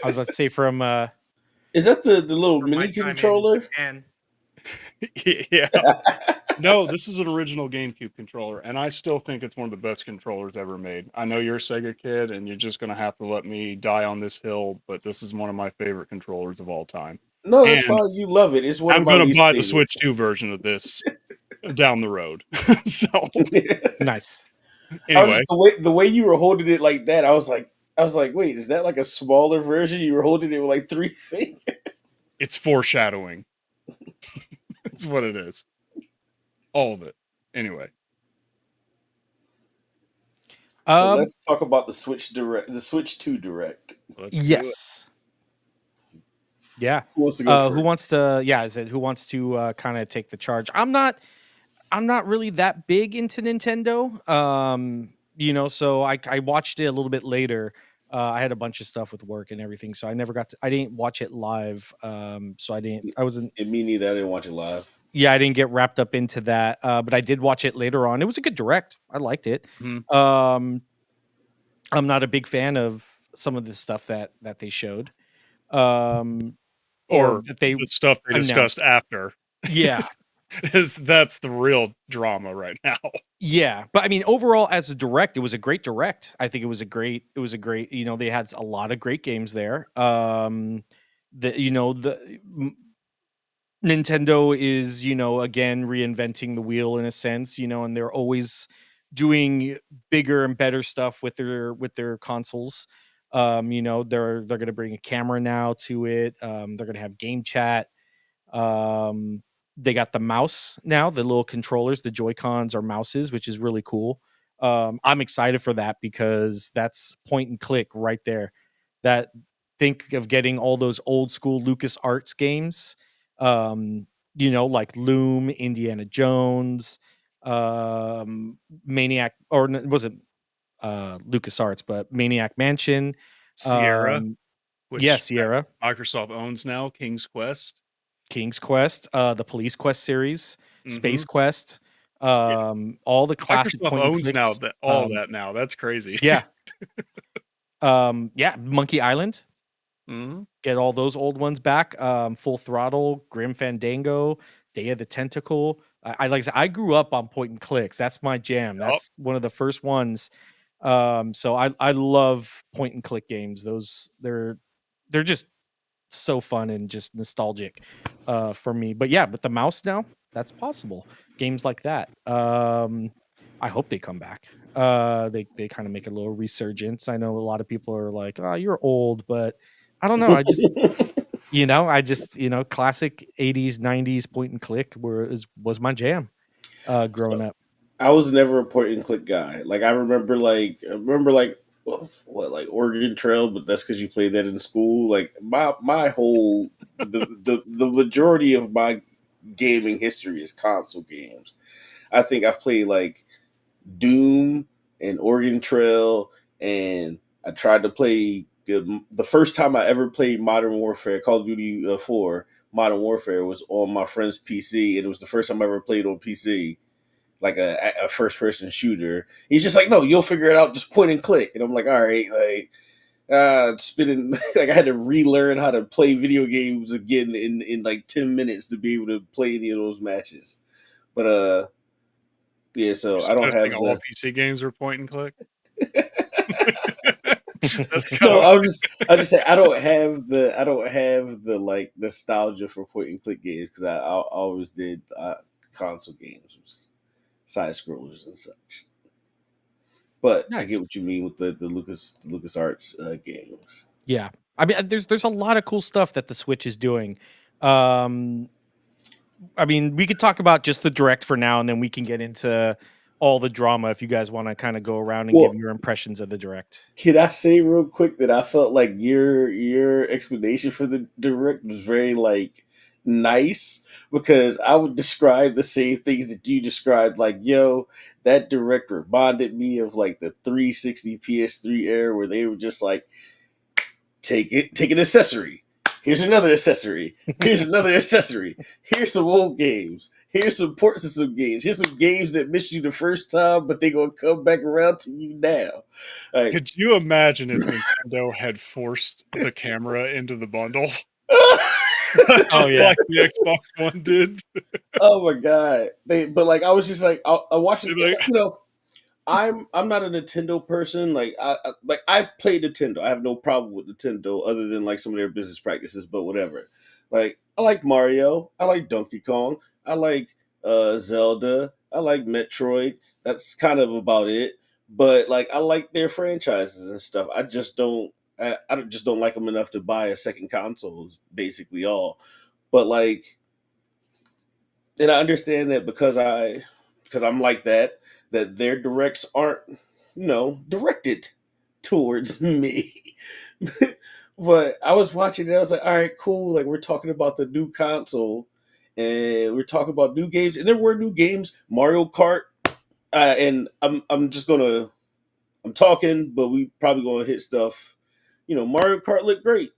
was about to say from Is that the little my mini time in controller? Japan. yeah. No, this is an original GameCube controller, and I still think it's one of the best controllers ever made. I know you're a Sega kid, and you're just gonna have to let me die on this hill, but this is one of my favorite controllers of all time. No, that's And fine. You love it. It's one of I'm my gonna least buy the favorite. Switch 2 version of this down the road. So Nice. I was anyway, just the way you were holding it like that. I was like, wait, is that like a smaller version? You were holding it with like 3 fingers. it's foreshadowing. That's what it is. All of it. Anyway. So Um. let's talk about the Switch 2 Direct. Let's do it. Yes. Yeah. Who wants to go Who first? wants to? Yeah. Is it who wants to kind of take the charge? I'm not. I'm not really that big into Nintendo. So I watched it a little bit later. I had a bunch of stuff with work and everything, so I never got to. I didn't watch it live. So I didn't. I wasn't. And me neither. I didn't watch it live. Yeah, I didn't get wrapped up into that. But I did watch it later on. It was a good direct. I liked it. Mhm. I'm not a big fan of some of the stuff that they showed. Um, or Or that they the stuff they announced. discussed after. Yeah. That's the real drama right now. Yeah, but I mean, overall, as a direct, it was a great direct. I think it was a great. They had a lot of great games there. Nintendo is, again reinventing the wheel in a sense, and they're always doing bigger and better stuff with their consoles. They're going to bring a camera now to it. They're going to have game chat. Um, they got the mouse now, the little controllers, the Joy-Cons are mouses, which is really cool. I'm excited for that because that's point and click right there. That Think of getting all those old school Lucas Arts games, like Loom, Indiana Jones, Maniac, was it Lucas Arts, but Maniac Mansion. Sierra, Yeah, which Sierra. Microsoft owns now, King's Quest. King's Quest, the Police Quest series, Space Mhm. Quest, Yeah. all the classic Microsoft point and owns now clicks. that all that now. That's crazy. Yeah. Monkey Island, Mhm. get all those old ones back. Full Throttle, Grim Fandango, Day of the Tentacle. I like I said, I grew up on point and clicks. That's my jam. Yup. That's one of the first ones. So I love point and click games. They're just so fun and just nostalgic for me. But yeah, with the mouse now, that's possible. Games like that. I hope they come back. They kind of make a little resurgence. I know a lot of people are like, "Oh, you're old," but I don't know. Classic 80s, 90s point and click was my jam growing up. I was never a point and click guy. Like I remember what like Oregon Trail, but that's because you played that in school. Like my whole the majority of my gaming history is console games. I think I've played like Doom and Oregon Trail, and I tried to play the first time I ever played Modern Warfare, Call of Duty 4. Modern Warfare was on my friend's PC, and it was the first time I ever played on PC. like a first person shooter. He's just like, no, you'll figure it out. Just point and click. And I'm like, all right, like spending like I had to relearn how to play video games again in like 10 minutes to be able to play any of those matches. But yeah, so You're I don't suggesting have all the PC games are point and click? That's kind no. of I just say I don't have the like nostalgia for point and click games because I always did console games, side scrollers and such. But I get Nice. what you mean with the Lucas Arts games. Yeah. I mean, there's a lot of cool stuff that the Switch is doing. Um, I mean, we could talk about just the direct for now, and then we can get into all the drama if you guys want to kind of go around and give Well, your impressions of the direct. can I say real quick that I felt like your explanation for the direct was very like nice because I would describe the same things that you described. Like, yo, that direct reminded me of like the 360 PS3 era where they were just like, take an accessory. Here's another accessory. Here's another accessory. Here's some old games. Here's some ports of some games. Here's some games that missed you the first time, but they're gonna come back around to you now. Like, Could you imagine if Nintendo had forced the camera into the bundle Oh yeah. like the Xbox One did? oh my god! But like, I was just like, I watched it. They'd be like, You know, I'm not a Nintendo person. Like like I've played Nintendo. I have no problem with Nintendo other than like some of their business practices, but whatever. Like I like Mario. I like Donkey Kong. I like Zelda. I like Metroid. That's kind of about it. But like I like their franchises and stuff. I just don't. Just don't like them enough to buy a second console. Is basically all. But like, and I understand that because I'm like that their directs aren't directed towards me. But I was watching it, I was like, all right, cool. Like we're talking about the new console and we're talking about new games, and there were new games, Mario Kart, and I'm talking, but we probably gonna hit stuff. Mario Kart looked great.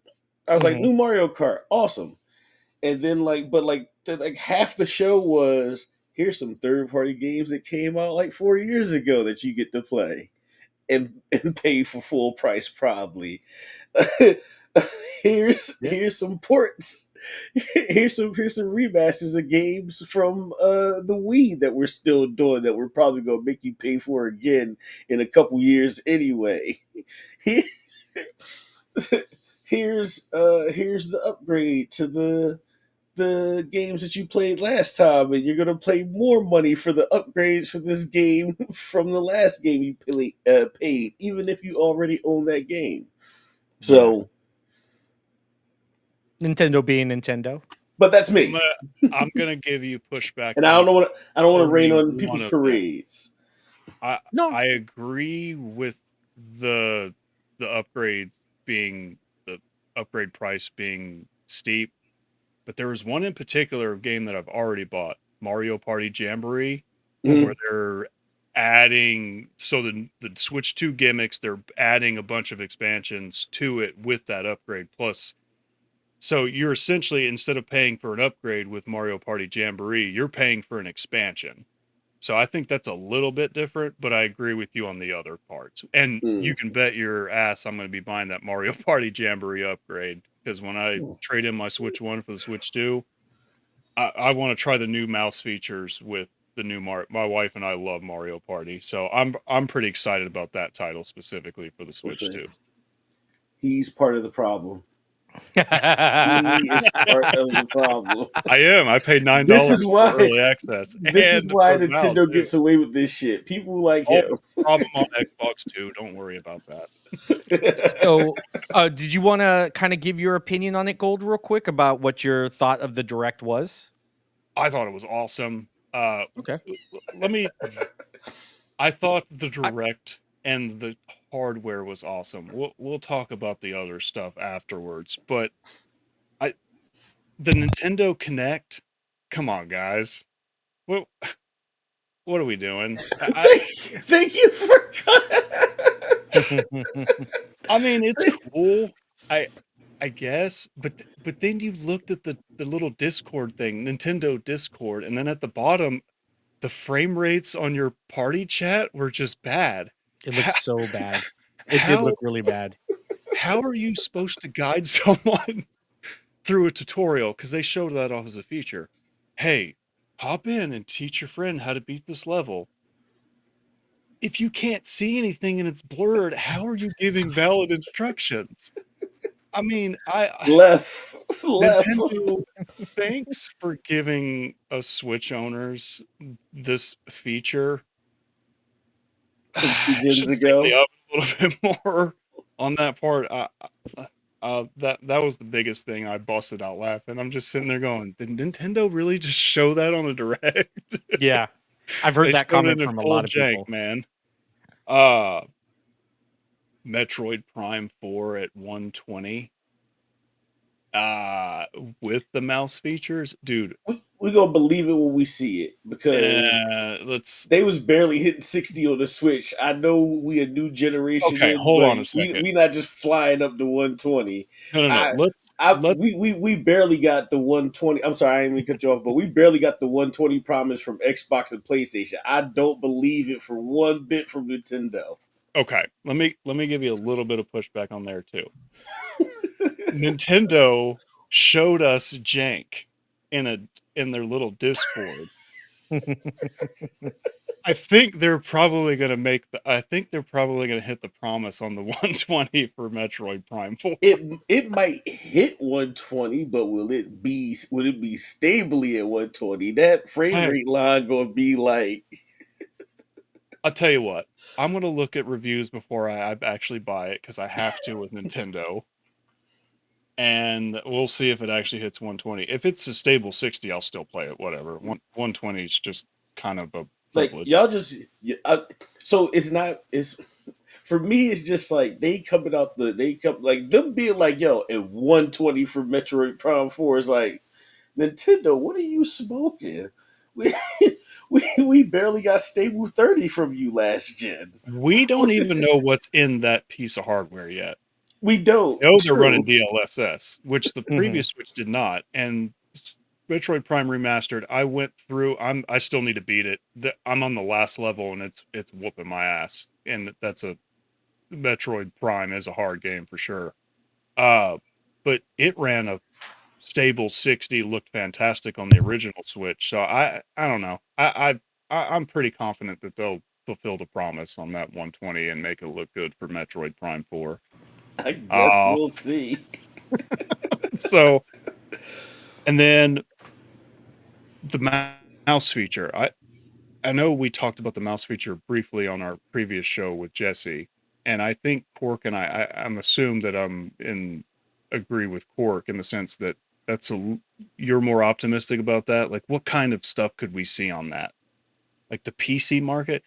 I was like, Mhm. new Mario Kart, awesome. And then like half the show was here's some third party games that came out like 4 years ago that you get to play and pay for full price probably. Yeah. Here's some ports. Here's some remasters of games from the Wii that we're still doing that we're probably gonna make you pay for again in a couple years anyway. Here's the upgrade to the games that you played last time, and you're gonna pay more money for the upgrades for this game from the last game you paid, even if you already own that game. Yeah. So, Nintendo being Nintendo. but that's I'm me, gonna, I'm gonna give you pushback and on I don't want to rain only on one people's of them. parades. I No. I agree with the the upgrades being the upgrade price being steep, but there was one in particular game that I've already bought, Mario Party Jamboree, where Mm, they're adding the Switch 2 gimmicks, they're adding a bunch of expansions to it with that upgrade plus. So you're essentially, instead of paying for an upgrade with Mario Party Jamboree, you're paying for an expansion. So I think that's a little bit different, but I agree with you on the other parts. And you mm, can bet your ass I'm going to be buying that Mario Party Jamboree upgrade because when I mm. trade in my Switch 1 for the Switch 2, I want to try the new mouse features with the new Mario. My wife and I love Mario Party, so I'm pretty excited about that title specifically for the Switch Listen, 2. he's part of the problem. He is part of the problem. I am. I paid This $9 is for why early access this is and why for Valve Nintendo too. gets away with this shit. People like Oh, him. problem on Xbox too. Don't worry about that. So, did you want to kind of give your opinion on it, Gold, real quick about what your thought of the direct was? I thought it was awesome. Okay. Let me. I thought the I, direct and the hardware was awesome. We'll talk about the other stuff afterwards, but I the Nintendo Connect. Come on, guys. What what are we doing? Thank you for. I mean, it's cool. I I guess, but then you looked at the little Discord thing, Nintendo Discord, and then at the bottom the frame rates on your party chat were just bad. It looked so bad. It did How look really bad. how are you supposed to guide someone through a tutorial? Because they showed that off as a feature. Hey, hop in and teach your friend how to beat this level. If you can't see anything and it's blurred, how are you giving valid instructions? I mean, left. Nintendo, thanks for giving us Switch owners this feature. Some I 2 gens should have taken the ago. oven a little bit more on that part. That was the biggest thing. I busted out laughing. I'm just sitting there going, did Nintendo really just show that on a direct? Yeah. I've heard They that showed it comment in from a full lot of jank, people. man. Metroid Prime 4 at 120. With the mouse features, dude. We gonna believe it when we see it because Let's. they was barely hitting 60 on the Switch. I know we a new generation Okay, in, hold but on a second. we not just flying up to 120. No. I Let's. we barely got the 120. I'm sorry, I didn't mean to cut you off, but we barely got the 120 promise from Xbox and PlayStation. I don't believe it for one bit from Nintendo. Okay, let me give you a little bit of pushback on there too. Nintendo showed us jank in their little Discord. I think they're probably going to hit the promise on the 120 for Metroid Prime 4. It might hit 120, but will it be stably at 120? That frame Hey, rate line gonna be like I'll tell you what. I'm going to look at reviews before I actually buy it because I have to with Nintendo. And we'll see if it actually hits 120. If it's a stable 60, I'll still play it. Whatever. 120 is just kind of a like privilege. y'all just so it's not it's for me it's just like they come like them being like yo at 120 for Metroid Prime 4 is like Nintendo, what are you smoking? We we barely got stable 30 from you last gen. We don't even know what's in that piece of hardware yet. We don't. We know they're running True. DLSS, which the Mhm. previous Switch did not. And Metroid Prime Remastered, I went through. I still need to beat it. I'm on the last level, and it's whooping my ass. And that's a Metroid Prime is a hard game for sure. But it ran a stable 60, looked fantastic on the original Switch. So I don't know. I'm pretty confident that they'll fulfill the promise on that 120 and make it look good for Metroid Prime 4. I guess Uh we'll see. so and then the mouse feature. I know we talked about the mouse feature briefly on our previous show with Jesse, and I think Cork and I'm assumed that agree with Cork in the sense that you're more optimistic about that. Like, what kind of stuff could we see on that? Like the PC market.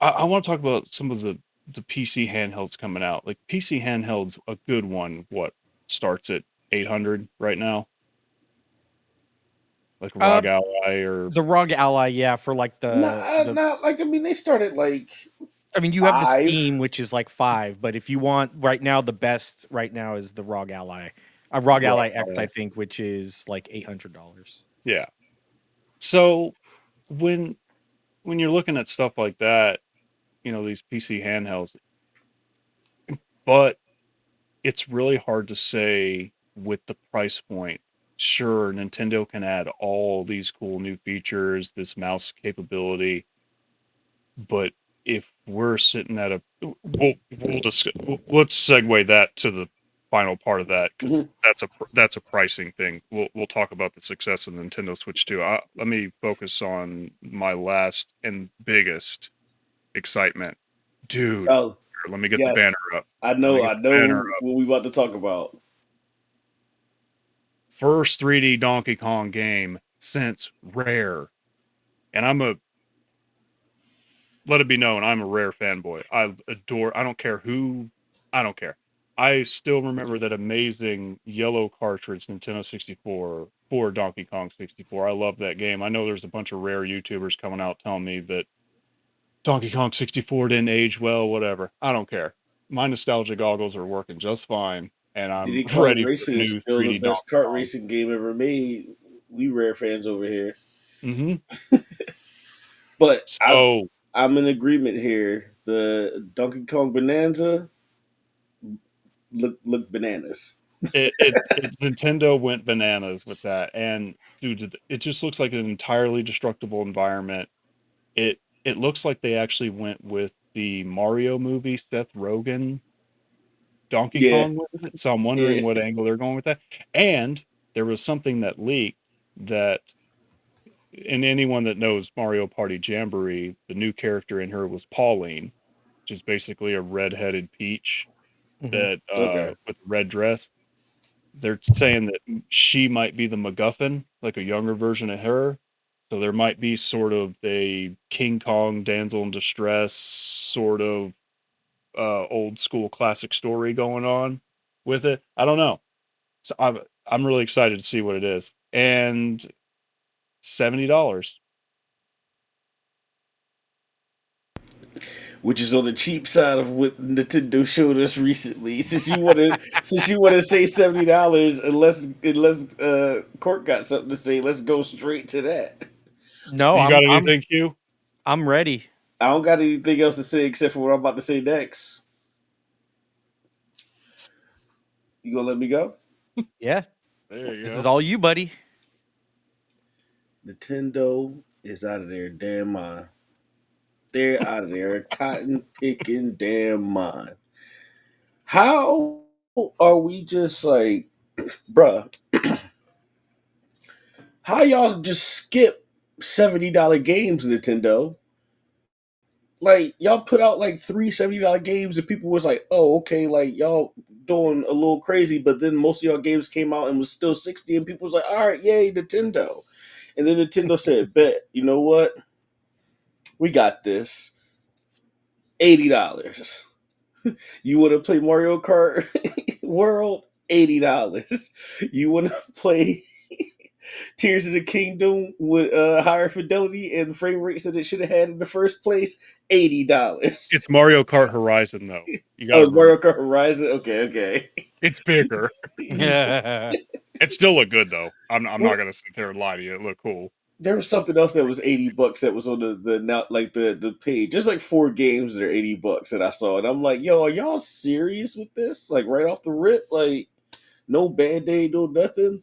I want to talk about some of the PC handhelds coming out. Like PC handhelds, a good one. What starts at 800 right now? Like Uh, ROG Ally or the ROG Ally, yeah, for like the Not like I mean they started like I mean, you have the Steam, 5. which is like 5, but if you want right now, the best right now is the ROG Ally. ROG ROG Ally X, I Ally. think, which is like $800. Yeah. So when you're looking at stuff like that, these PC handhelds, but it's really hard to say with the price point. Sure, Nintendo can add all these cool new features, this mouse capability, but if we're sitting at we'll just let's segue that to the final part of that because Mhm. that's a pricing thing. We'll talk about the success of Nintendo Switch 2. Let me focus on my last and biggest excitement, dude. Oh, Let me get the banner yes. up. I Let me know get the banner up. what we about to talk about. First 3D Donkey Kong game since Rare, and let it be known, I'm a Rare fanboy. I don't care who, I don't care. I still remember that amazing yellow cartridge Nintendo 64 for Donkey Kong 64. I love that game. I know there's a bunch of Rare YouTubers coming out telling me that Donkey Kong 64 didn't age well, whatever. I don't care. My nostalgia goggles are working just fine, and I'm Diddy Kong ready for Racing is new still the 3D best Donkey kart Kong. racing game ever made. We Rare fans over here. Mm-hmm. But So I'm in agreement here. The Donkey Kong Bonanza look bananas. it Nintendo went bananas with that, and dude, it just looks like an entirely destructible environment. It looks like they actually went with the Mario movie, Seth Rogen, Donkey Yeah, Kong with it. So I'm yeah. wondering what angle they're going with that. And there was something that leaked that, and anyone that knows Mario Party Jamboree, the new character in her was Pauline, which is basically a red-headed peach Mhm. that Okay. with a red dress. They're saying that she might be the MacGuffin, like a younger version of her. So there might be sort of a King Kong damsel in distress sort of old school classic story going on with it. I don't know. So I'm really excited to see what it is. And $70. Which is on the cheap side of what Nintendo showed us recently. Since you want to say $70, unless Court got something to say, let's go straight to that. No, You got anything, Q? I'm ready. I don't got anything else to say except for what I'm about to say next. You gonna let me go? Yeah, There you this is go. all you, buddy. Nintendo is out of their damn mind. They're out of their cotton picking damn mind. How are we just like, bruh? How y'all just skip $70 games, Nintendo? Like y'all put out like three $70 games, and people was like, "Oh, okay, like y'all doing a little crazy." But then most of y'all games came out and was still 60, and people was like, "All right, yay, Nintendo!" And then Nintendo said, "Bet, you know what? We got this. $80. You want to play Mario Kart World? $80. You want to play Tears of the Kingdom with higher fidelity and frame rates that it should have had in the first place? $80. It's Mario Kart Horizon, though. You got to Oh, remember, Mario Kart Horizon. Okay, okay. it's bigger. Yeah. It still looked good, though. I'm not Well, gonna sit there and lie to you. It looked cool. there was something else that was $80 that was on the now like the page. There's like four games that are $80 that I saw, and I'm like, yo, are y'all serious with this? Like right off the rip, like no band aid, no nothing.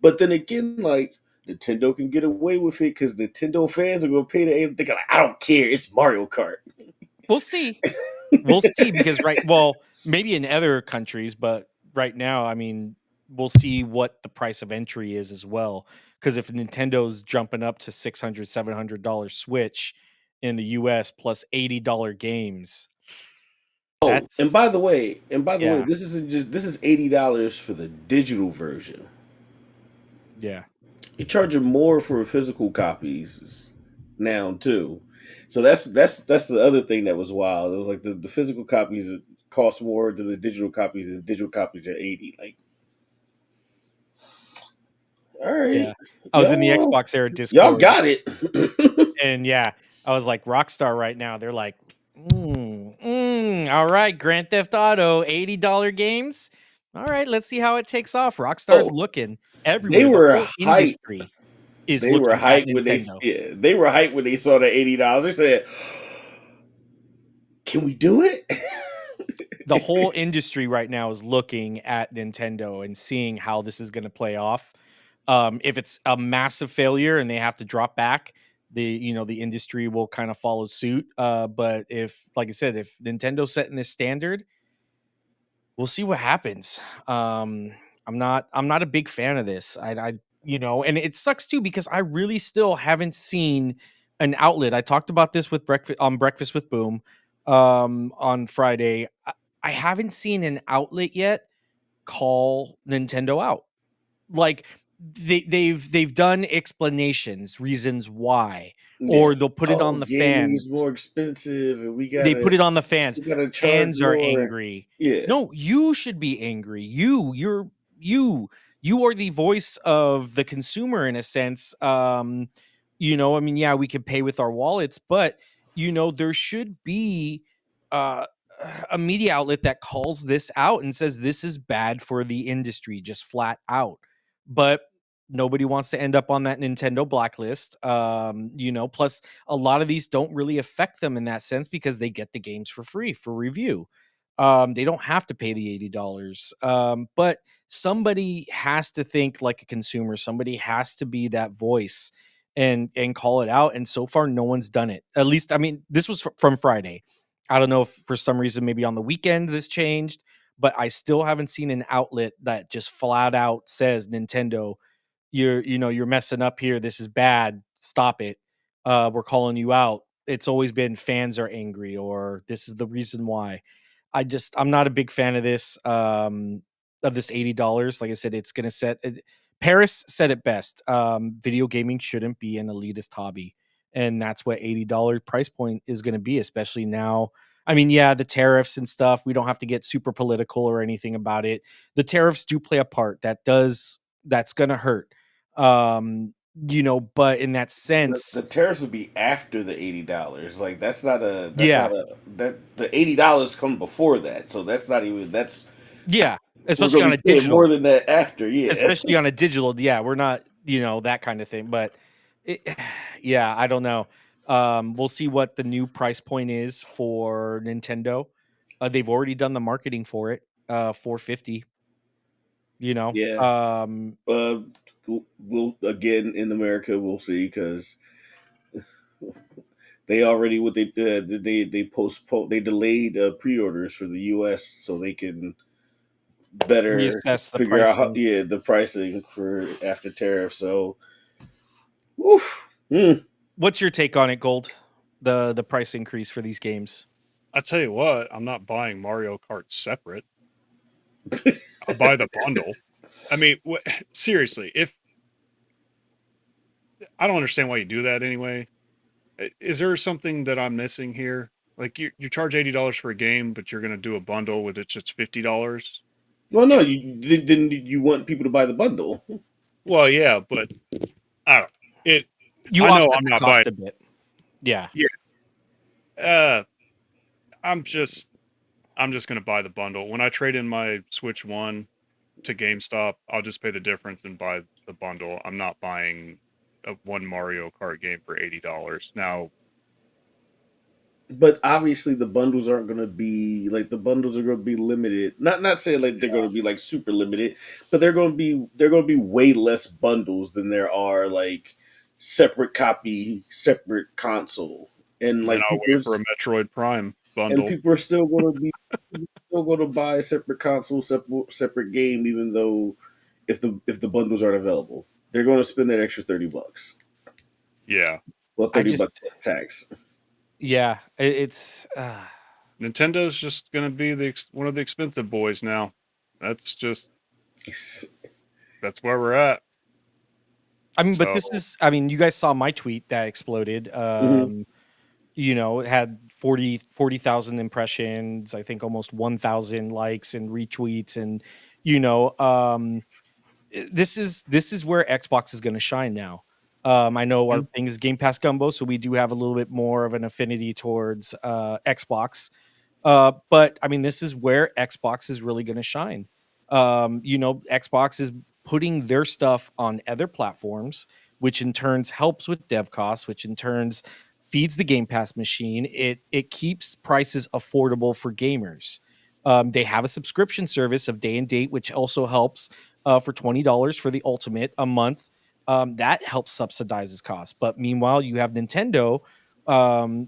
But then again, like Nintendo can get away with it because Nintendo fans are gonna pay the $80. They're like, I don't care. It's Mario Kart. We'll see. We'll see because maybe in other countries, but right now, I mean, we'll see what the price of entry is as well. Because if Nintendo's jumping up to $600, $700 Switch in the US plus $80 games, Oh, that's and by the way, yeah, this is $80 for the digital version. yeah, You're charging more for physical copies now too. So that's the other thing that was wild. It was like the physical copies cost more than the digital copies, and digital copies are 80. Like, all right, yeah. I was in the Xbox era y'all Discord, got it. and yeah, I was like, Rockstar right now, they're like, all right, Grand Theft Auto, $80 games. All right, let's see how it takes off. Rockstar's Oh, looking they everywhere. The were whole hyped. industry is They were looking at hyped when Nintendo. they were hyped when they saw the $80. They said, "Can we do it?" The whole industry right now is looking at Nintendo and seeing how this is going to play off. If it's a massive failure and they have to drop back, the industry will kind of follow suit. But if, like I said, if Nintendo's setting this standard, we'll see what happens. I'm not a big fan of this. And it sucks too because I really still haven't seen an outlet. I talked about this with Breakfast with Boom on Friday. I haven't seen an outlet yet call Nintendo out. Like they've done explanations, reasons why, Yeah. or they'll put it Oh, on the gaming is fans. more expensive, and They put it on the fans. we gotta charge Fans are more. angry. Yeah. No, you should be angry. You you are the voice of the consumer in a sense. I mean, yeah, we can pay with our wallets, but there should be uh a media outlet that calls this out and says this is bad for the industry, just flat out. But Nobody wants to end up on that Nintendo blacklist. Plus a lot of these don't really affect them in that sense because they get the games for free for review. They don't have to pay the $80. But somebody has to think like a consumer. Somebody has to be that voice and call it out. And so far, no one's done it. At least, I mean, this was from Friday. I don't know if for some reason maybe on the weekend this changed, but I still haven't seen an outlet that just flat out says Nintendo, you're messing up here. This is bad. Stop it. We're calling you out. It's always been fans are angry or this is the reason why. I'm not a big fan of this $80. Like I said, it's gonna Paris said it best. Video gaming shouldn't be an elitist hobby. And that's what $80 price point is gonna be, especially now. I mean, yeah, the tariffs and stuff, we don't have to get super political or anything about it. The tariffs do play a part. That's gonna hurt. But in that sense, The tariffs would be after the $80. Like that's yeah, not a that the $80 come before that. So that's not even that's yeah, we're especially gonna on be a paying digital. more than that after. Yeah. Especially on a digital, yeah, we're not, that kind of thing. But it, yeah, I don't know. We'll see what the new price point is for Nintendo. They've already done the marketing for it. 450. You know, Yeah. We'll again in America we'll see because they already what they did they postponed they delayed pre-orders for the U.S. so they can better reassess the figure out pricing. the pricing for after tariff. So, woof. Mm. What's your take on it, Gold? The price increase for these games. I tell you what, I'm not buying Mario Kart separate. I'll buy the bundle. I mean, seriously, if I don't understand why you do that anyway. Is there something that I'm missing here? Like you charge $80 for a game, but you're gonna do a bundle with it's just $50. Well, no, you didn't. You want people to buy the bundle. Well, yeah, but I don't. It. You I know offset I'm the not buying. cost a bit. Yeah. Yeah. Uh, I'm just gonna buy the bundle. When I trade in my Switch One to GameStop, I'll just pay the difference and buy the bundle. I'm not buying one Mario Kart game for $80. Now, But obviously, the bundles aren't going to be like the bundles are going to be limited. Not saying like they're going to be like super limited, but they're going to be way less bundles than there are like separate copy, separate console, and then like I'll wait for a Metroid Prime bundle. people are still going to be still going to buy a separate console, separate game, even though if the bundles aren't available, they're going to spend that extra $30. Yeah. Well, I $30 just plus tax. yeah, it's Nintendo's just gonna be one of the expensive boys now. That's just that's where we're at. I mean, but So you guys saw my tweet that exploded. Mhm. It had 40,000 impressions, I think almost 1,000 likes and retweets. And, you know, this is where Xbox is going to shine now. I know our thing is Game Pass Gumbo, so we do have a little bit more of an affinity towards Xbox. But I mean, this is where Xbox is really going to shine. Xbox is putting their stuff on other platforms, which in turns helps with dev costs, which in turns feeds the Game Pass machine. It keeps prices affordable for gamers. They have a subscription service of Day and Date, which also helps for $20 for the Ultimate a month. That helps subsidizes costs. But meanwhile, you have Nintendo,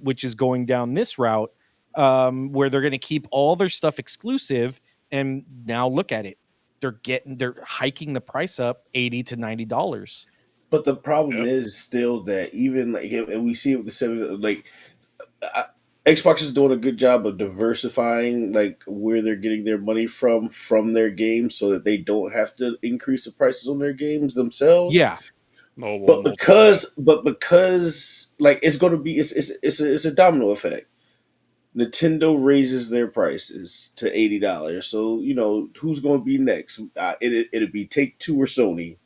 which is going down this route where they're going to keep all their stuff exclusive. And now look at it. They're hiking the price up $80 to $90. But the problem yep. is still that even like, and we see it with the seven, like Xbox is doing a good job of diversifying like where they're getting their money from their games, so that they don't have to increase the prices on their games themselves. Yeah. mobile But multi-plat. because like it's going to be it's a domino effect. Nintendo raises their prices to $80, so who's going to be next? It'd be Take Two or Sony.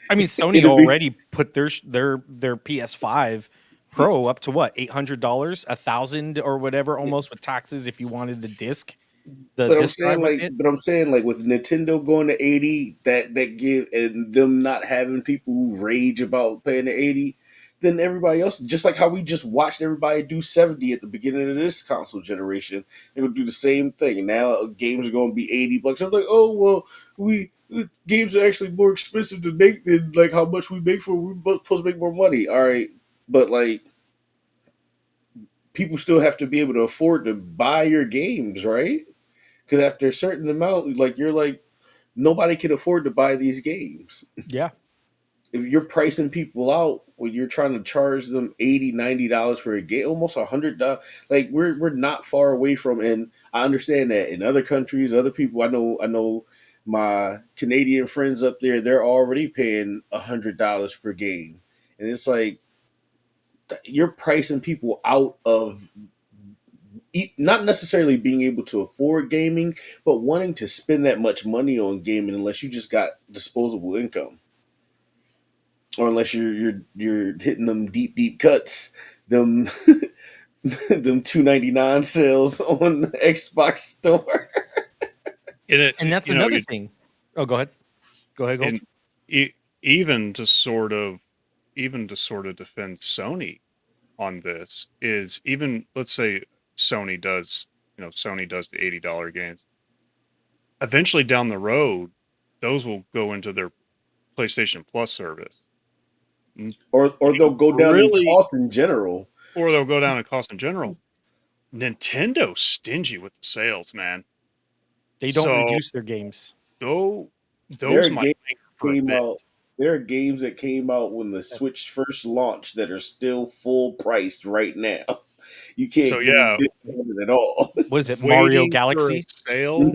I mean, Sony It'll be already put their PS5 Pro up to what, $800, 1,000 or whatever, almost with taxes if you wanted the disc. the But I'm disk drive saying with like, it. but I'm saying like with Nintendo going to 80, that give and them not having people who rage about paying the 80, then everybody else, just like how we just watched everybody do 70 at the beginning of this console generation, they're gonna do the same thing. And now games are gonna be $80. I'm like, oh well, we games are actually more expensive to make than like how much we make for. We're both supposed to make more money, all right, but like people still have to be able to afford to buy your games, right? Because after a certain amount, like you're like nobody can afford to buy these games. Yeah. If you're pricing people out when you're trying to charge them $80, $90 for a game, almost $100, like we're not far away from. And I understand that in other countries, other people, I know my Canadian friends up there, they're already paying $100 per game, and it's like you're pricing people out of not necessarily being able to afford gaming, but wanting to spend that much money on gaming unless you just got disposable income, or unless you're hitting them deep cuts, them them 2.99 sales on the Xbox store. And And that's another thing. Oh, go ahead. Go ahead, and Gold. e- even to sort of defend Sony on this is, even let's say Sony does the $80 games. Eventually down the road, those will go into their PlayStation Plus service. Or they'll go down in Really, cost in general. or they'll go down in cost in general. Nintendo's stingy with the sales, man. They don't So reduce their games. There are those might games linger that for a came bit. out. There are games that came out when the That's Switch first launched that are still full priced right now. You can't So get them yeah, discounted at all. what is it? Mario waiting for a Galaxy? sale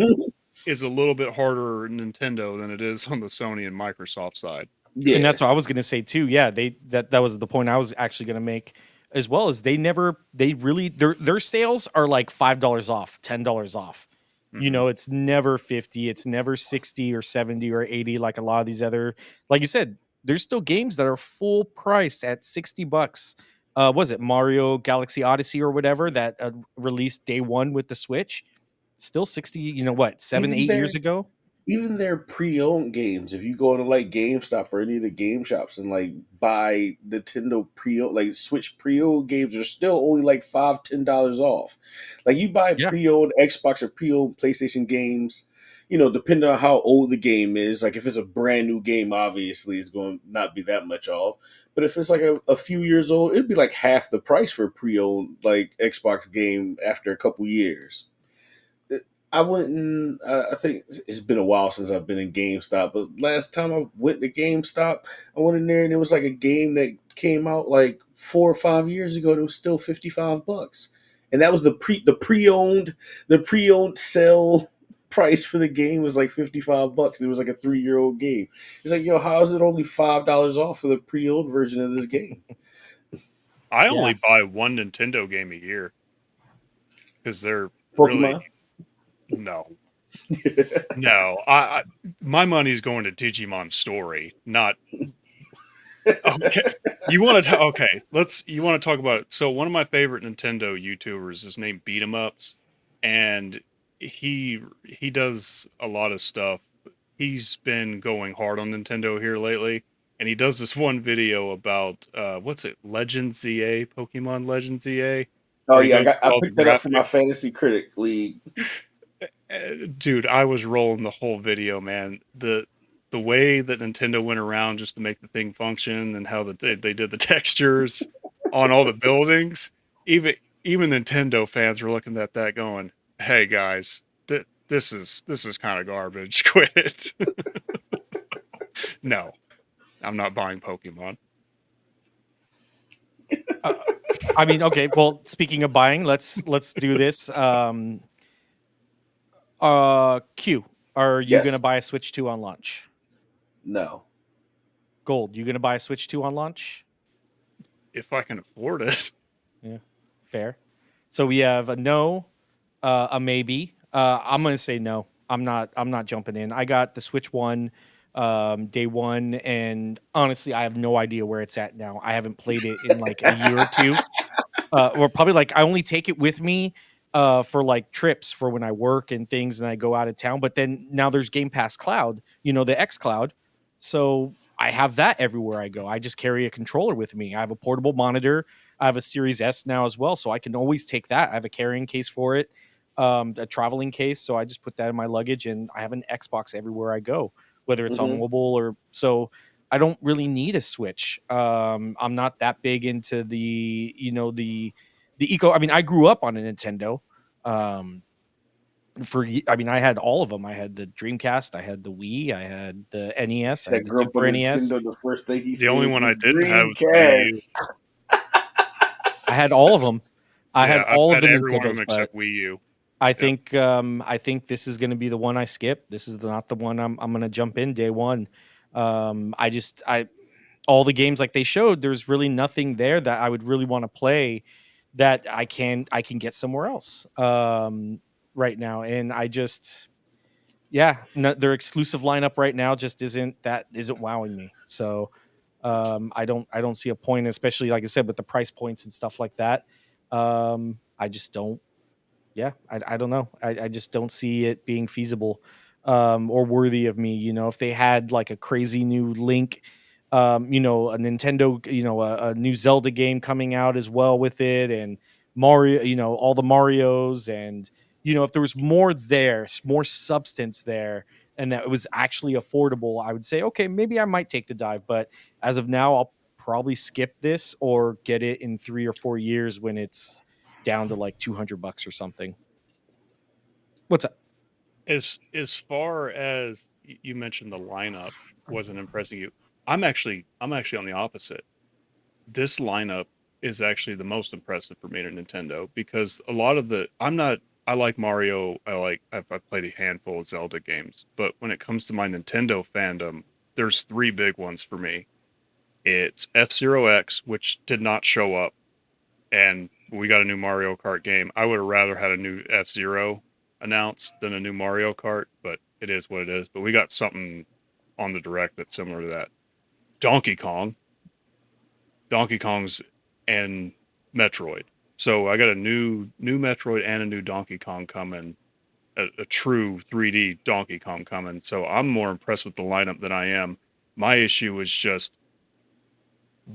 is a little bit harder in Nintendo than it is on the Sony and Microsoft side. And Yeah. that's what I was gonna say too. Yeah, that was the point I was actually gonna make as well. As they really their sales are like $5 off, $10 off. You Mhm. know, it's never 50, it's never 60 or 70 or 80 like a lot of these other, like you said, there's still games that are full price at $60. Was it Mario Galaxy Odyssey or whatever that released day one with the Switch? Still 60, you know what, seven, Even 8 years their ago? even their pre-owned games, if you go into like GameStop or any of the game shops and like buy Nintendo pre-owned, like Switch pre-owned games, are still only like $5-10 off. Like you buy Yeah. pre-owned Xbox or pre-owned PlayStation games, depending on how old the game is. Like if it's a brand new game, obviously it's going to not be that much off. But if it's like a few years old, it'd be like half the price for a pre-owned like Xbox game after a couple years. I went and I think it's been a while since I've been in GameStop, but last time I went to GameStop, I went in there and it was like a game that came out like 4 or 5 years ago. And it was still $55, and that was the pre-owned sale price for the game was like $55. It was like a 3-year-old game. It's like, yo, how is it only $5 off for the pre-owned version of this game? I Yeah. only buy one Nintendo game a year because they're really Pokemon. no, no. I my money's going to Digimon Story, not okay. You want to talk about it. So one of my favorite Nintendo YouTubers is named Beat 'em Ups, and he does a lot of stuff. He's been going hard on Nintendo here lately, and he does this one video about what's it, Legend ZA, Pokemon Legend ZA, Oh where he yeah, I goes got I through all the picked that up for my graphics. fantasy critic league. Dude, I was rolling the whole video, man. The way that Nintendo went around just to make the thing function, and how they did the textures on all the buildings. Even Nintendo fans were looking at that going, "Hey guys, this is kind of garbage. Quit it." No, I'm not buying Pokemon. Uh, I mean, okay. Well, speaking of buying, let's do this. Q, are you gonna Yes. buy a Switch 2 on launch? No. Gold, you gonna buy a Switch 2 on launch? If I can afford it. Yeah, fair. So we have a no, a maybe. I'm gonna say no. I'm not jumping in. I got the Switch One, day one, and honestly, I have no idea where it's at now. I haven't played it in like a year or two. Or probably like I only take it with me for like trips for when I work and things and I go out of town. But then now there's Game Pass Cloud, the X Cloud. So I have that everywhere I go. I just carry a controller with me. I have a portable monitor. I have a Series S now as well, so I can always take that. I have a carrying case for it, a traveling case. So I just put that in my luggage, and I have an Xbox everywhere I go, whether it's on Mm-hmm. mobile or so. I don't really need a Switch. I'm not that big into the eco. I mean, I grew up on a Nintendo. Um, I had all of them. I had the Dreamcast, I had the Wii, I had the He NES, I had said, the "Grew up on Super NES. Nintendo." The first thing he The says only is one the I didn't have was the Wii U. Dreamcast. I had all of them. I had Yeah, I've all of had the every one of Nintendos, them but except Wii U. I Yep. think this is going to be the one I skip. This is not the one I'm going to jump in day one. I all the games like they showed, there's really nothing there that I would really want to play that I can get somewhere else right now, and their exclusive lineup right now just isn't wowing me. So I don't see a point, especially like I said with the price points and stuff like that. I just don't. Yeah, I don't know. I just don't see it being feasible or worthy of me. If they had like a crazy new Link, a Nintendo, a new Zelda game coming out as well with it, and Mario, all the Marios, and if there was more there, more substance there, and that it was actually affordable, I would say, okay, maybe I might take the dive. But as of now, I'll probably skip this or get it in 3 or 4 years when it's down to like $200 or something. What's up? As far as you mentioned, the lineup wasn't impressing you. I'm actually on the opposite. This lineup is actually the most impressive for me to Nintendo, because a lot of I like Mario. I've played a handful of Zelda games, but when it comes to my Nintendo fandom, there's three big ones for me. It's F-Zero X, which did not show up, and we got a new Mario Kart game. I would have rather had a new F-Zero announced than a new Mario Kart, but it is what it is. But we got something on the direct that's similar to that. Donkey Kong, Donkey Kong's, and Metroid. So I got a new Metroid and a new Donkey Kong coming, a true 3D Donkey Kong coming. So I'm more impressed with the lineup than I am. My issue is just,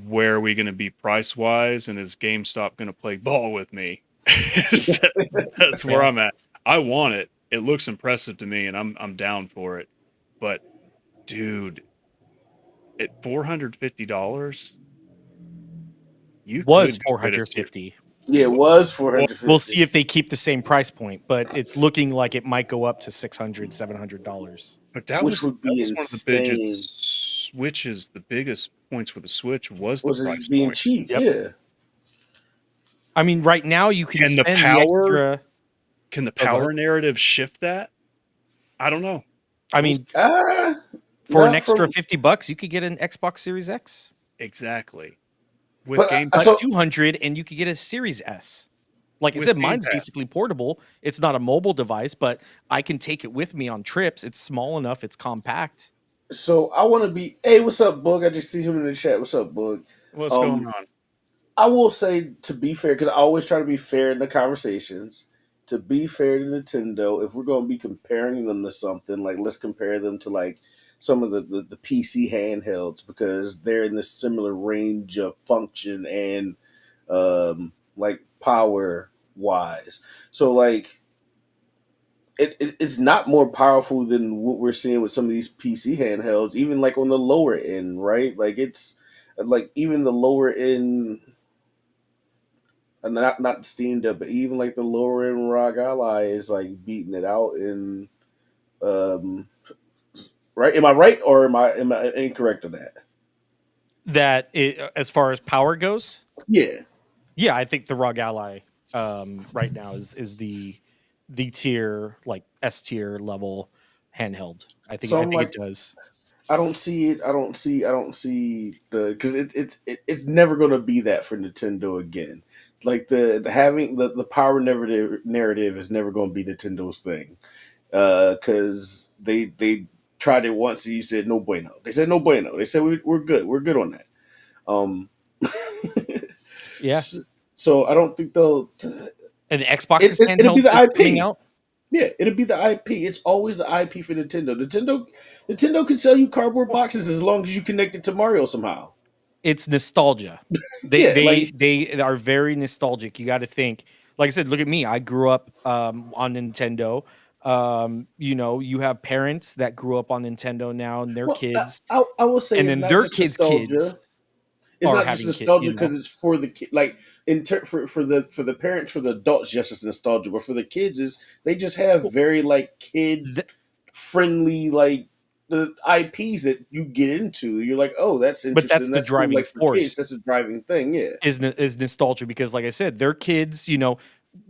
where are we going to be price wise, and is GameStop going to play ball with me? That's where Yeah. I'm at. I want it. It looks impressive to me, and I'm down for it. But dude, at $450, you Was could go get a series. 450. Yeah, it was Well, We'll 450. see if they keep the same price point, but it's looking like it might go up to $600, $700. but Which would that be was one of the insane. biggest switches. The biggest points with the Switch was the Was it price being point. cheap? Yep. Yeah. I mean, right now you can And the spend the power, extra. can the Oh, go ahead. power narrative shift that? I don't know. I mean, for an Not extra from. $50, you could get an Xbox Series X. Exactly. With But Game But so 200, and you could get a Series S. Like I with said, Game mine's Pass. basically portable. It's not a mobile device, but I can take it with me on trips. It's small enough. It's compact. I want to be. Hey, what's up, Bug? I just see him in the chat. What's up, Bug? What's going Um, on? I will say, to be fair, because I always try to be fair in the conversations. To be fair to Nintendo, if we're going to be comparing them to something, like let's compare them to like some of the PC handhelds, because they're in the similar range of function and like power wise. So like it's not more powerful than what we're seeing with some of these PC handhelds, even like on the lower end, right? Like it's like even the lower end, not Steam Deck, but even like the lower end ROG Ally is like beating it out in um right? Am I right, or am I incorrect on that? As far as power goes, Yeah. yeah, I think the ROG Ally right now is the tier, like S tier level handheld. I think So I I'm think like, it does. I don't see it. I don't see the because it's never going to be that for Nintendo again. Like the having the power narrative is never going to be Nintendo's thing. Because they tried it once and you said no bueno. They said no bueno. They said we're good. We're good on that. Um, Yeah. so I don't think they'll. And Xbox's It'll be handheld the is coming IP. out. Yeah, it'll be the IP. It's always the IP for Nintendo. Nintendo can sell you cardboard boxes as long as you connect it to Mario somehow. It's nostalgia. They Yeah, they like they are very nostalgic. You got to think. Like I said, look at me. I grew up on Nintendo. You have parents that grew up on Nintendo now, and their well, kids, I will say and it's then not their just kids' nostalgia. kids It's are not just having kids. nostalgia because it's for the like for the parents, for the adults. Yes, it's nostalgia, but for the kids, is they just have Well, very like kid th- friendly like the IPs that you get into. You're like, oh, that's but that's interesting. the That's cool. driving Like for kids, force. that's a driving thing. Yeah. Is nostalgia because, like I said, their kids,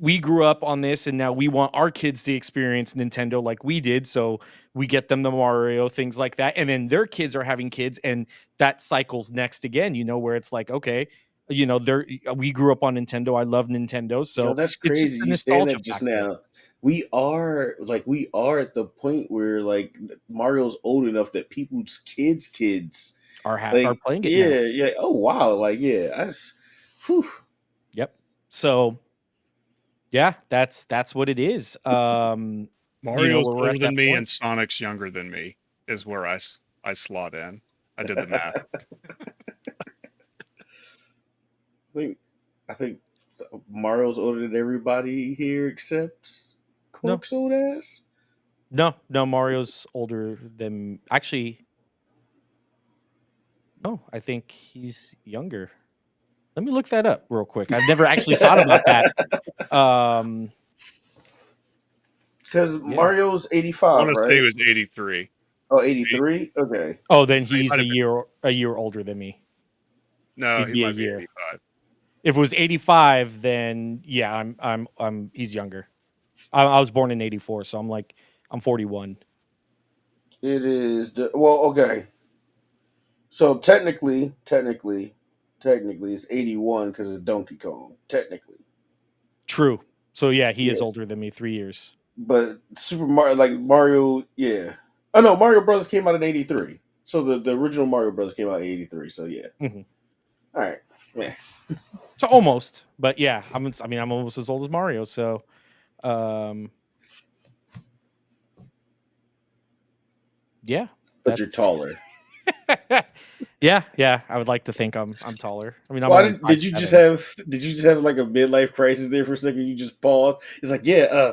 we grew up on this, and now we want our kids to experience Nintendo like we did. So we get them the Mario, things like that. And then their kids are having kids, and that cycles next again, where it's like, okay, we grew up on Nintendo. I love Nintendo. Yo, So that's it's just crazy. the You saying nostalgia that just factor. now. We are at the point where like Mario's old enough that people's kids Are like playing it now. yeah, yeah. Oh wow, like yeah, that's whew. Yep. So yeah, that's what it is. Mario's Where we're older at than that me point. and Sonic's younger than me is where I slot in. I did the math. think I think Mario's older than everybody here except No, Cork's old ass. no, Mario's older than actually. No, I think he's younger. Let me look that up real quick. I've never actually thought about that. Um, Because yeah. Mario's I 85, want to say he right? was 83. Oh, He, 83? Okay. Oh, then he he's might a have been. year older than me. No, He'd he be a might be year. 85. If it was 85, then yeah, he's younger. I was born in 84, so I'm 41. It is well, okay. So technically, it's 81 because it's Donkey Kong. Technically, True. So yeah, he is yeah. older than me 3 years. But Super Mario, like Mario, yeah. Oh no, Mario Brothers came out in '83. So the original Mario Brothers came out in '83. So yeah. Mhm. All right. Yeah. So almost, but yeah, I'm almost as old as Mario. So, um, yeah, But you're that's taller. yeah. I would like to think I'm taller. I mean, I'm Why only did five seven. did you just have like a midlife crisis there for a second? You just paused. It's like, yeah,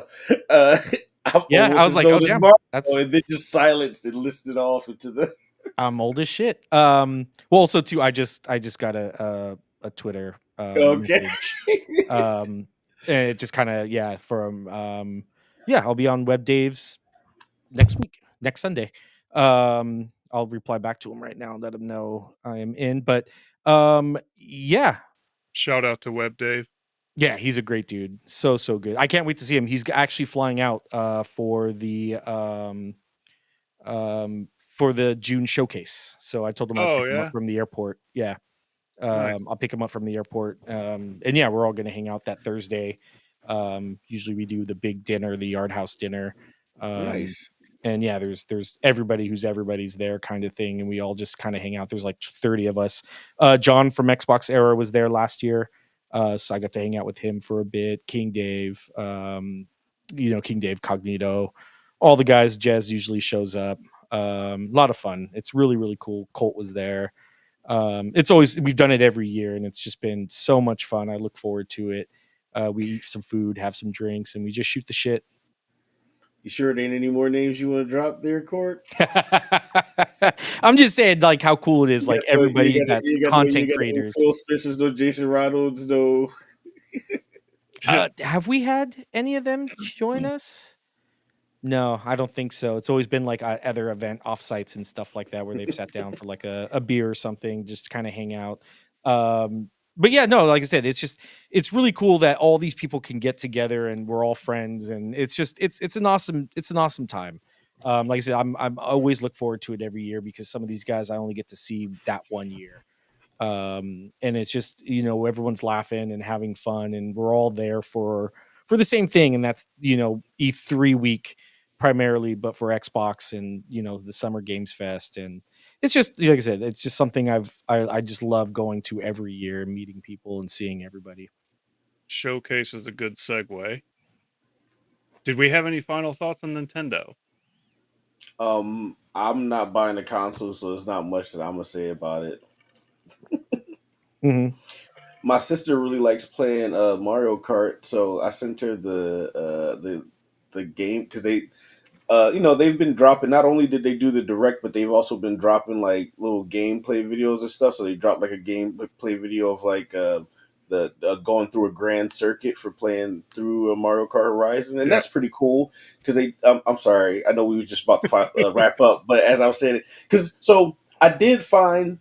I'm Yeah, I almost was as like, oh old as damn, Mario, that's and then just silenced and listed off into the I'm old as shit. Well, also too, I just got a Twitter okay. message. Um, and it just kind of from I'll be on Web Dave's next week, next Sunday. I'll reply back to him right now and let him know I am in. But yeah, Shout out to Web Dave. yeah, he's a great dude. So good. I can't wait to see him. He's actually flying out for the June showcase. So I told him I'd Oh pick him up yeah, from the airport. Yeah. nice. I'll pick him up from the airport. And yeah, we're all going to hang out that Thursday. Usually we do the big dinner, the Yard House dinner. Um, Nice. and yeah, there's everybody who's everybody's there kind of thing, and we all just kind of hang out. There's like 30 of us. John from Xbox Era was there last year, so I got to hang out with him for a bit. King Dave, King Dave Cognito, all the guys. Jez usually shows up. A lot of fun. It's really really cool. Colt was there. It's always we've done it every year, and it's just been so much fun. I look forward to it. We eat some food, have some drinks, and we just shoot the shit. You sure there ain't any more names you want to drop there, Court? I'm just saying, like, how cool it is. Like everybody that's You content got no creators. Phil Spencer's, no Jason Reynolds, no. Have we had any of them join us? No, I don't think so. It's always been like other event offsites and stuff like that where they've sat down for like a beer or something, just to kind of hang out. But yeah, no, like I said, it's really cool that all these people can get together and we're all friends, and it's an awesome time. Like I said, I'm always look forward to it every year because some of these guys I only get to see that one year. And it's just everyone's laughing and having fun, and we're all there for the same thing, and that's E3 week primarily, but for Xbox and the Summer Games Fest. And it's just like I said, it's just something I just love going to every year, meeting people and seeing everybody. showcase is a good segue. Did we have any final thoughts on Nintendo? I'm not buying the console, so there's not much that I'm gonna say about it. Mm-hmm. My sister really likes playing Mario Kart, so I sent her the game because they've been dropping. Not only did they do the direct, but they've also been dropping like little gameplay videos and stuff. So they dropped like a gameplay video of like the going through a grand circuit for playing through Mario Kart Horizon, and Yeah. that's pretty cool. Because I'm sorry, I know we was just about to wrap up, but as I was saying it, I did find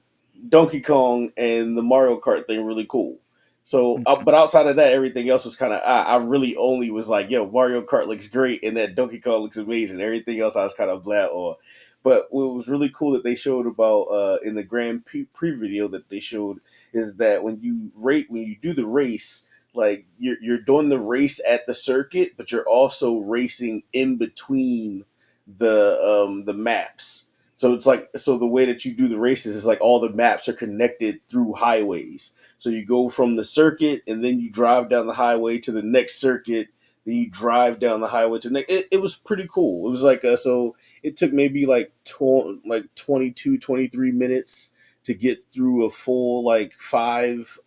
Donkey Kong and the Mario Kart thing really cool. So, but outside of that, everything else was kind of. I really only was like, "Yo, Mario Kart looks great," and that Donkey Kong looks amazing. Everything else, I was kind of blah on. But what was really cool that they showed about in the Grand Prix video that they showed is that when you do the race, like you're doing the race at the circuit, but you're also racing in between the maps. So it's like the way that you do the races is like all the maps are connected through highways. So you go from the circuit and then you drive down the highway to the next circuit. Then you drive down the highway to the next. It was pretty cool. It was like so it took maybe like 22, 23 minutes to get through a full like 5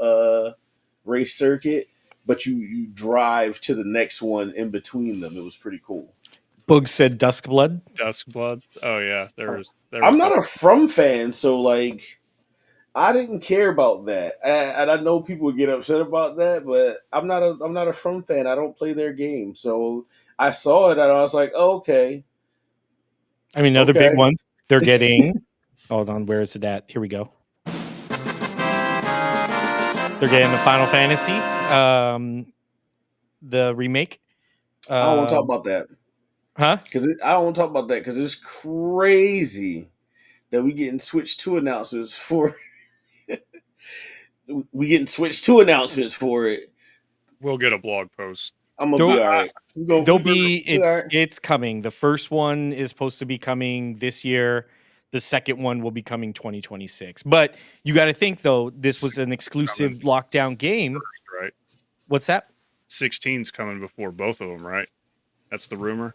race circuit, but you drive to the next one in between them. It was pretty cool. Boog said Duskblood. Duskblood. Oh yeah, there was I'm that. not a From fan, so like I didn't care about that, and I know people would get upset about that, but I'm not a From fan. I don't play their game, so I saw it and I was like, oh, okay, I mean, another big okay. one. They're getting. Hold on, where is it at? Here we go. They're getting the Final Fantasy, the remake. I don't want to talk about that Huh? because I don't want to talk about that because it's crazy that we getting Switch 2 announcements for. We getting Switch 2 announcements for it. We'll get a blog post. I'm gonna be Don't- all right. They'll be. All right. It's coming. The first one is supposed to be coming this year. The second one will be coming 2026. But you got to think though, this was an exclusive lockdown game. Right. What's that? 16's coming before both of them, right? That's the rumor.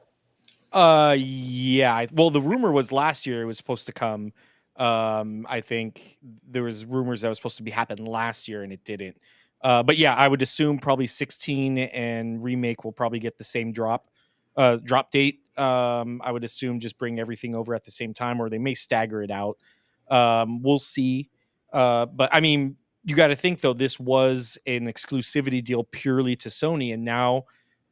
Yeah. Well, the rumor was last year it was supposed to come. I think there was rumors that was supposed to be happen last year and it didn't. But yeah, I would assume probably 16 and remake will probably get the same drop date. I would assume just bring everything over at the same time, or they may stagger it out. We'll see. But I mean, you got to think though, this was an exclusivity deal purely to Sony, and now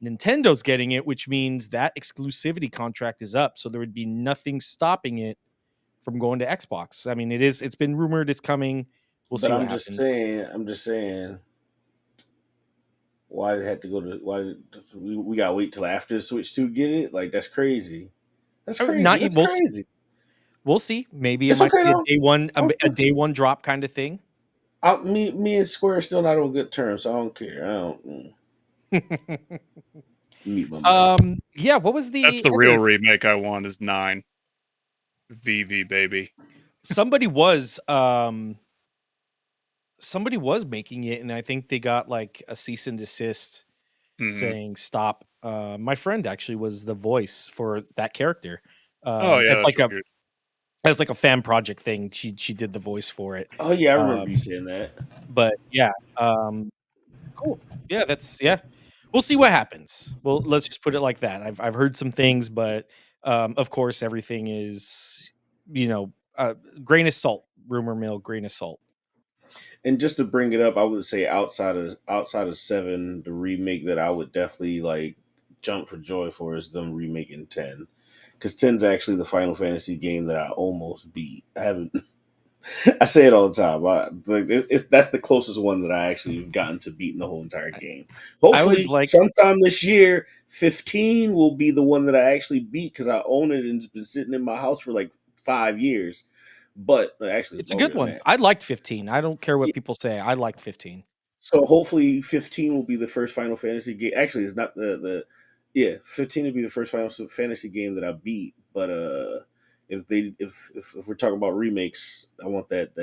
Nintendo's getting it, which means that exclusivity contract is up. So there would be nothing stopping it from going to Xbox. I mean, it's been rumored it's coming. We'll But see what I'm happens. just saying, why did it have to go to? Why did we gotta wait till after Switch 2 get it? Like that's crazy. That's crazy. Not That's we'll, crazy. we'll see. Maybe it It's might okay be though. a day one drop kind of thing. Me and Square are still not on good terms, so I don't care. I don't meet my man. Yeah, what was the That's the real remake I want is 9. VV baby. somebody was making it, and I think they got like a cease and desist saying stop. My friend actually was the voice for that character. Oh yeah, It's like weird. as like a fan project thing. She did the voice for it. Oh yeah, I remember you saying that. But yeah, cool. Yeah, we'll see what happens. Well, let's just put it like that. I've heard some things, but of course, everything is grain of salt. Rumor mill, grain of salt. And just to bring it up, I would say outside of 7, the remake that I would definitely like jump for joy for is them remaking 10. Because 10's actually the Final Fantasy game that I almost beat. I haven't. I say it all the time. That's the closest one that I actually have gotten to beating the whole entire game. I was Hopefully, like, sometime this year, 15 will be the one that I actually beat because I own it and it's been sitting in my house for like 5 years. But actually, it's a good one. I liked 15. I don't care what people say. I liked 15. So hopefully 15 will be the first Final Fantasy game. Actually, it's not yeah, 15 will be the first Final Fantasy game that I beat. But if we're talking about remakes, I want that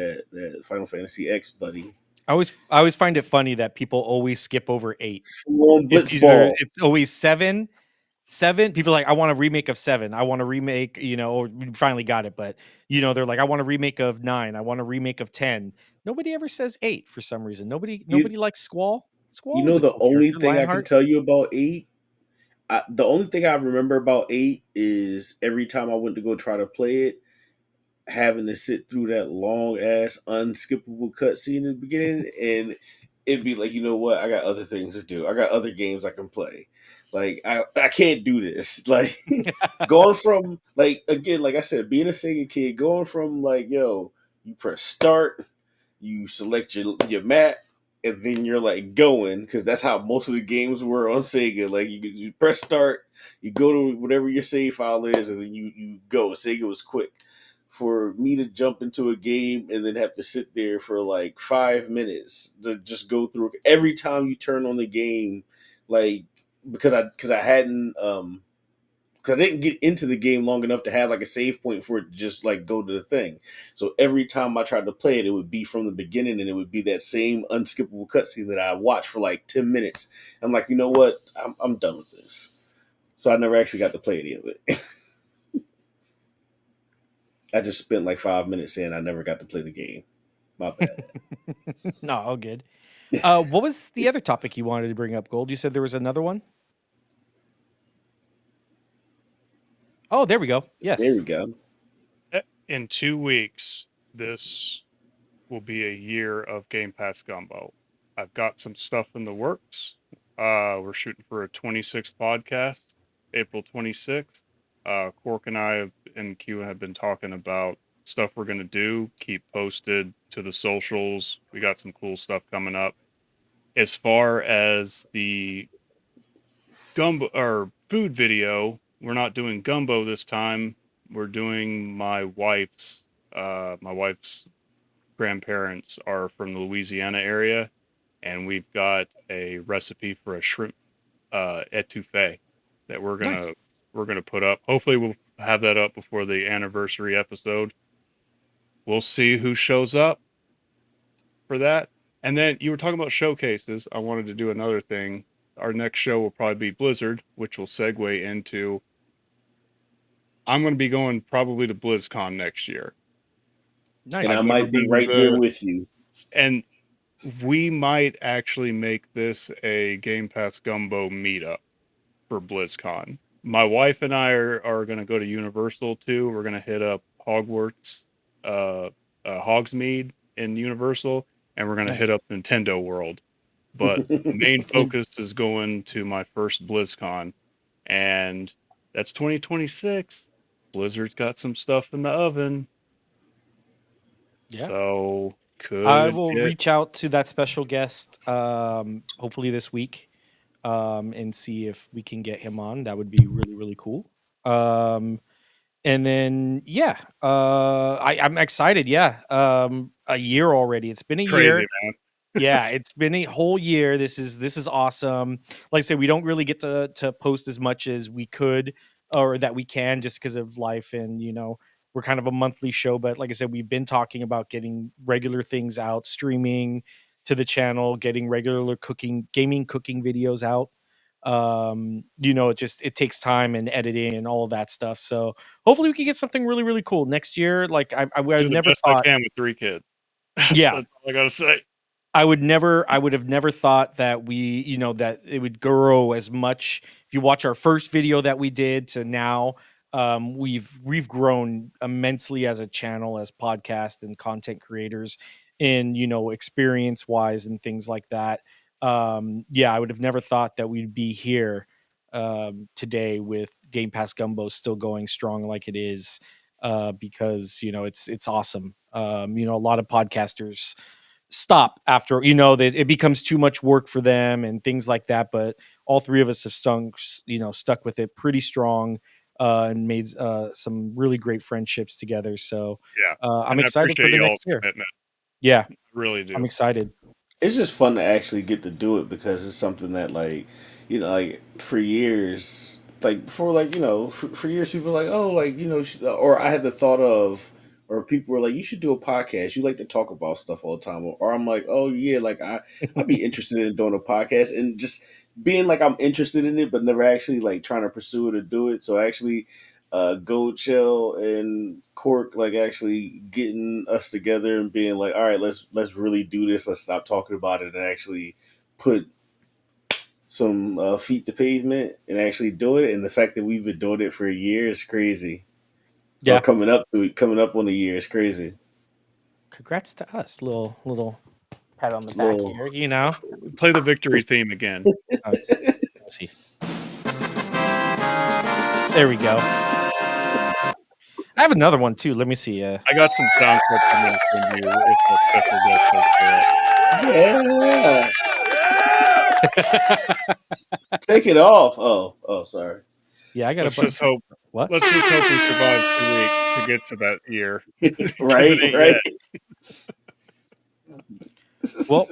Final Fantasy X buddy. I always find it funny that people always skip over 8. Full on It's either Blitzball. it's always 7. 7 people are like, I want a remake of 7. I want a remake, or we finally got it, but they're like, I want a remake of 9. I want a remake of 10. Nobody ever says 8 for some reason. Nobody You nobody likes Squall. you Squall is know a the cool only character. thing I can Lionheart. tell you about 8. The only thing I remember about 8 is every time I went to go try to play it, having to sit through that long ass unskippable cutscene in the beginning, and it'd be like, you know what, I got other things to do. I got other games I can play. Like I can't do this. Like going from like again, like I said, being a Sega kid, going from like, yo, you press start, you select your map, and then you're like going, because that's how most of the games were on Sega. Like you press start, you go to whatever your save file is, and then you go. Sega was quick. For me to jump into a game and then have to sit there for like 5 minutes to just go through every time you turn on the game, like because I hadn't because I didn't get into the game long enough to have like a save point for it to just like go to the thing. So every time I tried to play it, it would be from the beginning, and it would be that same unskippable cutscene that I watched for like 10 minutes. I'm like, you know what? I'm done with this. So I never actually got to play any of it. I just spent like 5 minutes saying I never got to play the game. My bad. No, all good. What was the other topic you wanted to bring up, Gold? You said there was another one? Oh, there we go. There we Yes. go. In 2 weeks, this will be a year of Game Pass Gumbo. I've got some stuff in the works. We're shooting for a 26th podcast, April 26th. Cork and and Q have been talking about stuff we're going to do. Keep posted to the socials. We got some cool stuff coming up. As far as the gumbo or food video, we're not doing gumbo this time. We're doing my wife's grandparents are from the Louisiana area, and we've got a recipe for a shrimp etouffee that we're Nice. gonna put up. Hopefully, we'll have that up before the anniversary episode. We'll see who shows up for that. And then you were talking about showcases. I wanted to do another thing. Our next show will probably be Blizzard, which will segue into. I'm going to be going probably to BlizzCon next year. And I I've Nice. never might be been right there there, with you. and we might actually make this a Game Pass Gumbo meetup for BlizzCon. My wife and I are going to go to Universal too. We're going to hit up Hogwarts, Hogsmeade in Universal, and we're going to Nice. hit up Nintendo World. But main focus is going to my first BlizzCon, and that's 2026. Blizzard's got some stuff in the oven, Yeah. so I could will reach get out to that special guest hopefully this week and see if we can get him on. That would be really, really cool. And then yeah, I'm excited. Yeah. A year already. It's been a crazy, year. man. Yeah, it's been a whole year. This is awesome. Like I said, we don't really get to post as much as we could or that we can just because of life, and we're kind of a monthly show. But like I said, we've been talking about getting regular things out, streaming to the channel, getting regular cooking videos out. It takes time and editing and all of that stuff. So hopefully we can get something really, really cool next year. Like I Do the never best I thought. can with 3 kids. Yeah, That's all I gotta say. I would have never thought that that it would grow as much. If you watch our first video that we did to now, we've grown immensely as a channel, as podcast and content creators in, experience wise and things like that. Yeah, I would have never thought that we'd be here today with Game Pass Gumbo still going strong like it is, because it's awesome. A lot of podcasters stop after that it becomes too much work for them and things like that, but all three of us have stuck with it pretty strong, and made some really great friendships together. So Yeah, I'm and I excited for appreciate the y'all's next year. commitment. Yeah, I really I'm do. excited. It's just fun to actually get to do it, because it's something that, like, like for years, like before, like, for years people are like, oh, like, or I had the thought of or people were like, "You should do a podcast. You like to talk about stuff all the time." Or I'm like, "Oh yeah, like I'd be interested in doing a podcast," and just being like I'm interested in it, but never actually like trying to pursue it or do it. So actually, Gold Shell and Cork like actually getting us together and being like, "All right, let's really do this. Let's stop talking about it and actually put some feet to pavement and actually do it." And the fact that we've been doing it for a year is crazy. Or Yeah. coming up on a year is crazy. Congrats to us. Little pat on the back Little here, you know. Play the victory theme again. Let's see. There we go. I have another one too. Let me see. I got some sound clips I'm going to send you if the special guest takes care of yeah. Take it off. Oh, sorry. Yeah, I got Let's a bunch. just hope. What? Let's just hope we survive 2 weeks to get to that year. 'Cause Right, it ain't right. yet. Well,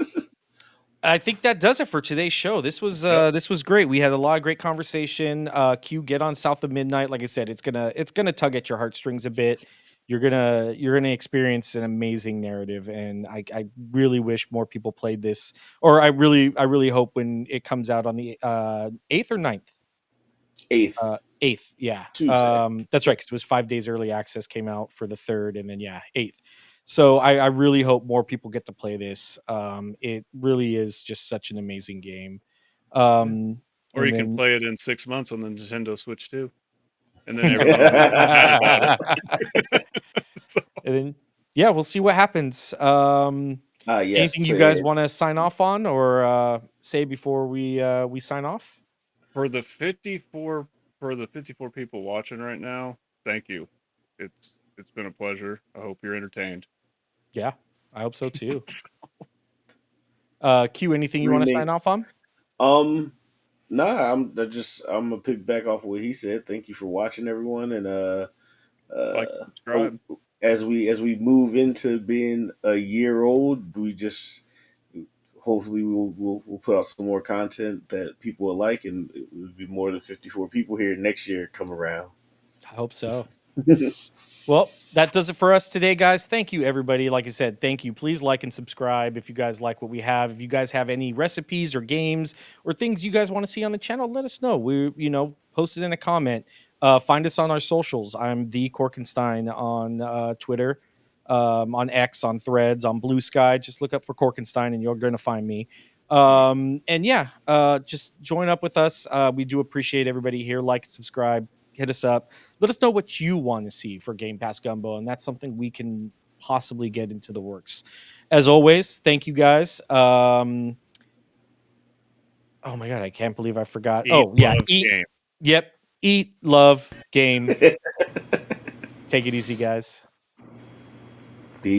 I think that does it for today's show. This was great. We had a lot of great conversation. Q, get on South of Midnight. Like I said, it's gonna tug at your heartstrings a bit. You're gonna experience an amazing narrative, and I really wish more people played this. Or I really hope when it comes out on the 8th or 9th. 8th. 8th, yeah. Tuesday. That's right, because it was 5 days early access came out for the 3rd, and then 8th. So I really hope more people get to play this. It really is just such an amazing game. Or you can play it in 6 months on the Nintendo Switch too, and then everyone will be mad about it. So. And then we'll see what happens. Yes, anything you guys want to sign off on or say before we sign off? For the 54 people watching right now, thank you. It's been a pleasure. I hope you're entertained. Yeah, I hope so too. Q, anything you want to sign off on? Nah, I'm gonna pick back off of what he said. Thank you for watching, everyone, and Like, subscribe. As we move into being a year old, we just hopefully we'll put out some more content that people will like, and it will be more than 54 people here next year come around. I hope so. Well, that does it for us today, guys. Thank you, everybody. Like I said, thank you. Please like and subscribe if you guys like what we have. If you guys have any recipes or games or things you guys want to see on the channel, let us know. Post it in a comment. Find us on our socials. I'm the Corkenstein on Twitter, on X, on Threads, on Blue Sky. Just look up for Corkenstein and you're going to find me. Just join up with us. We do appreciate everybody here. Like and subscribe. Hit us up. Let us know what you want to see for Game Pass Gumbo, and that's something we can possibly get into the works. As always, thank you guys. Oh my god, I can't believe I forgot. Eat. Game. Yep. Eat, love, game. Take it easy, guys.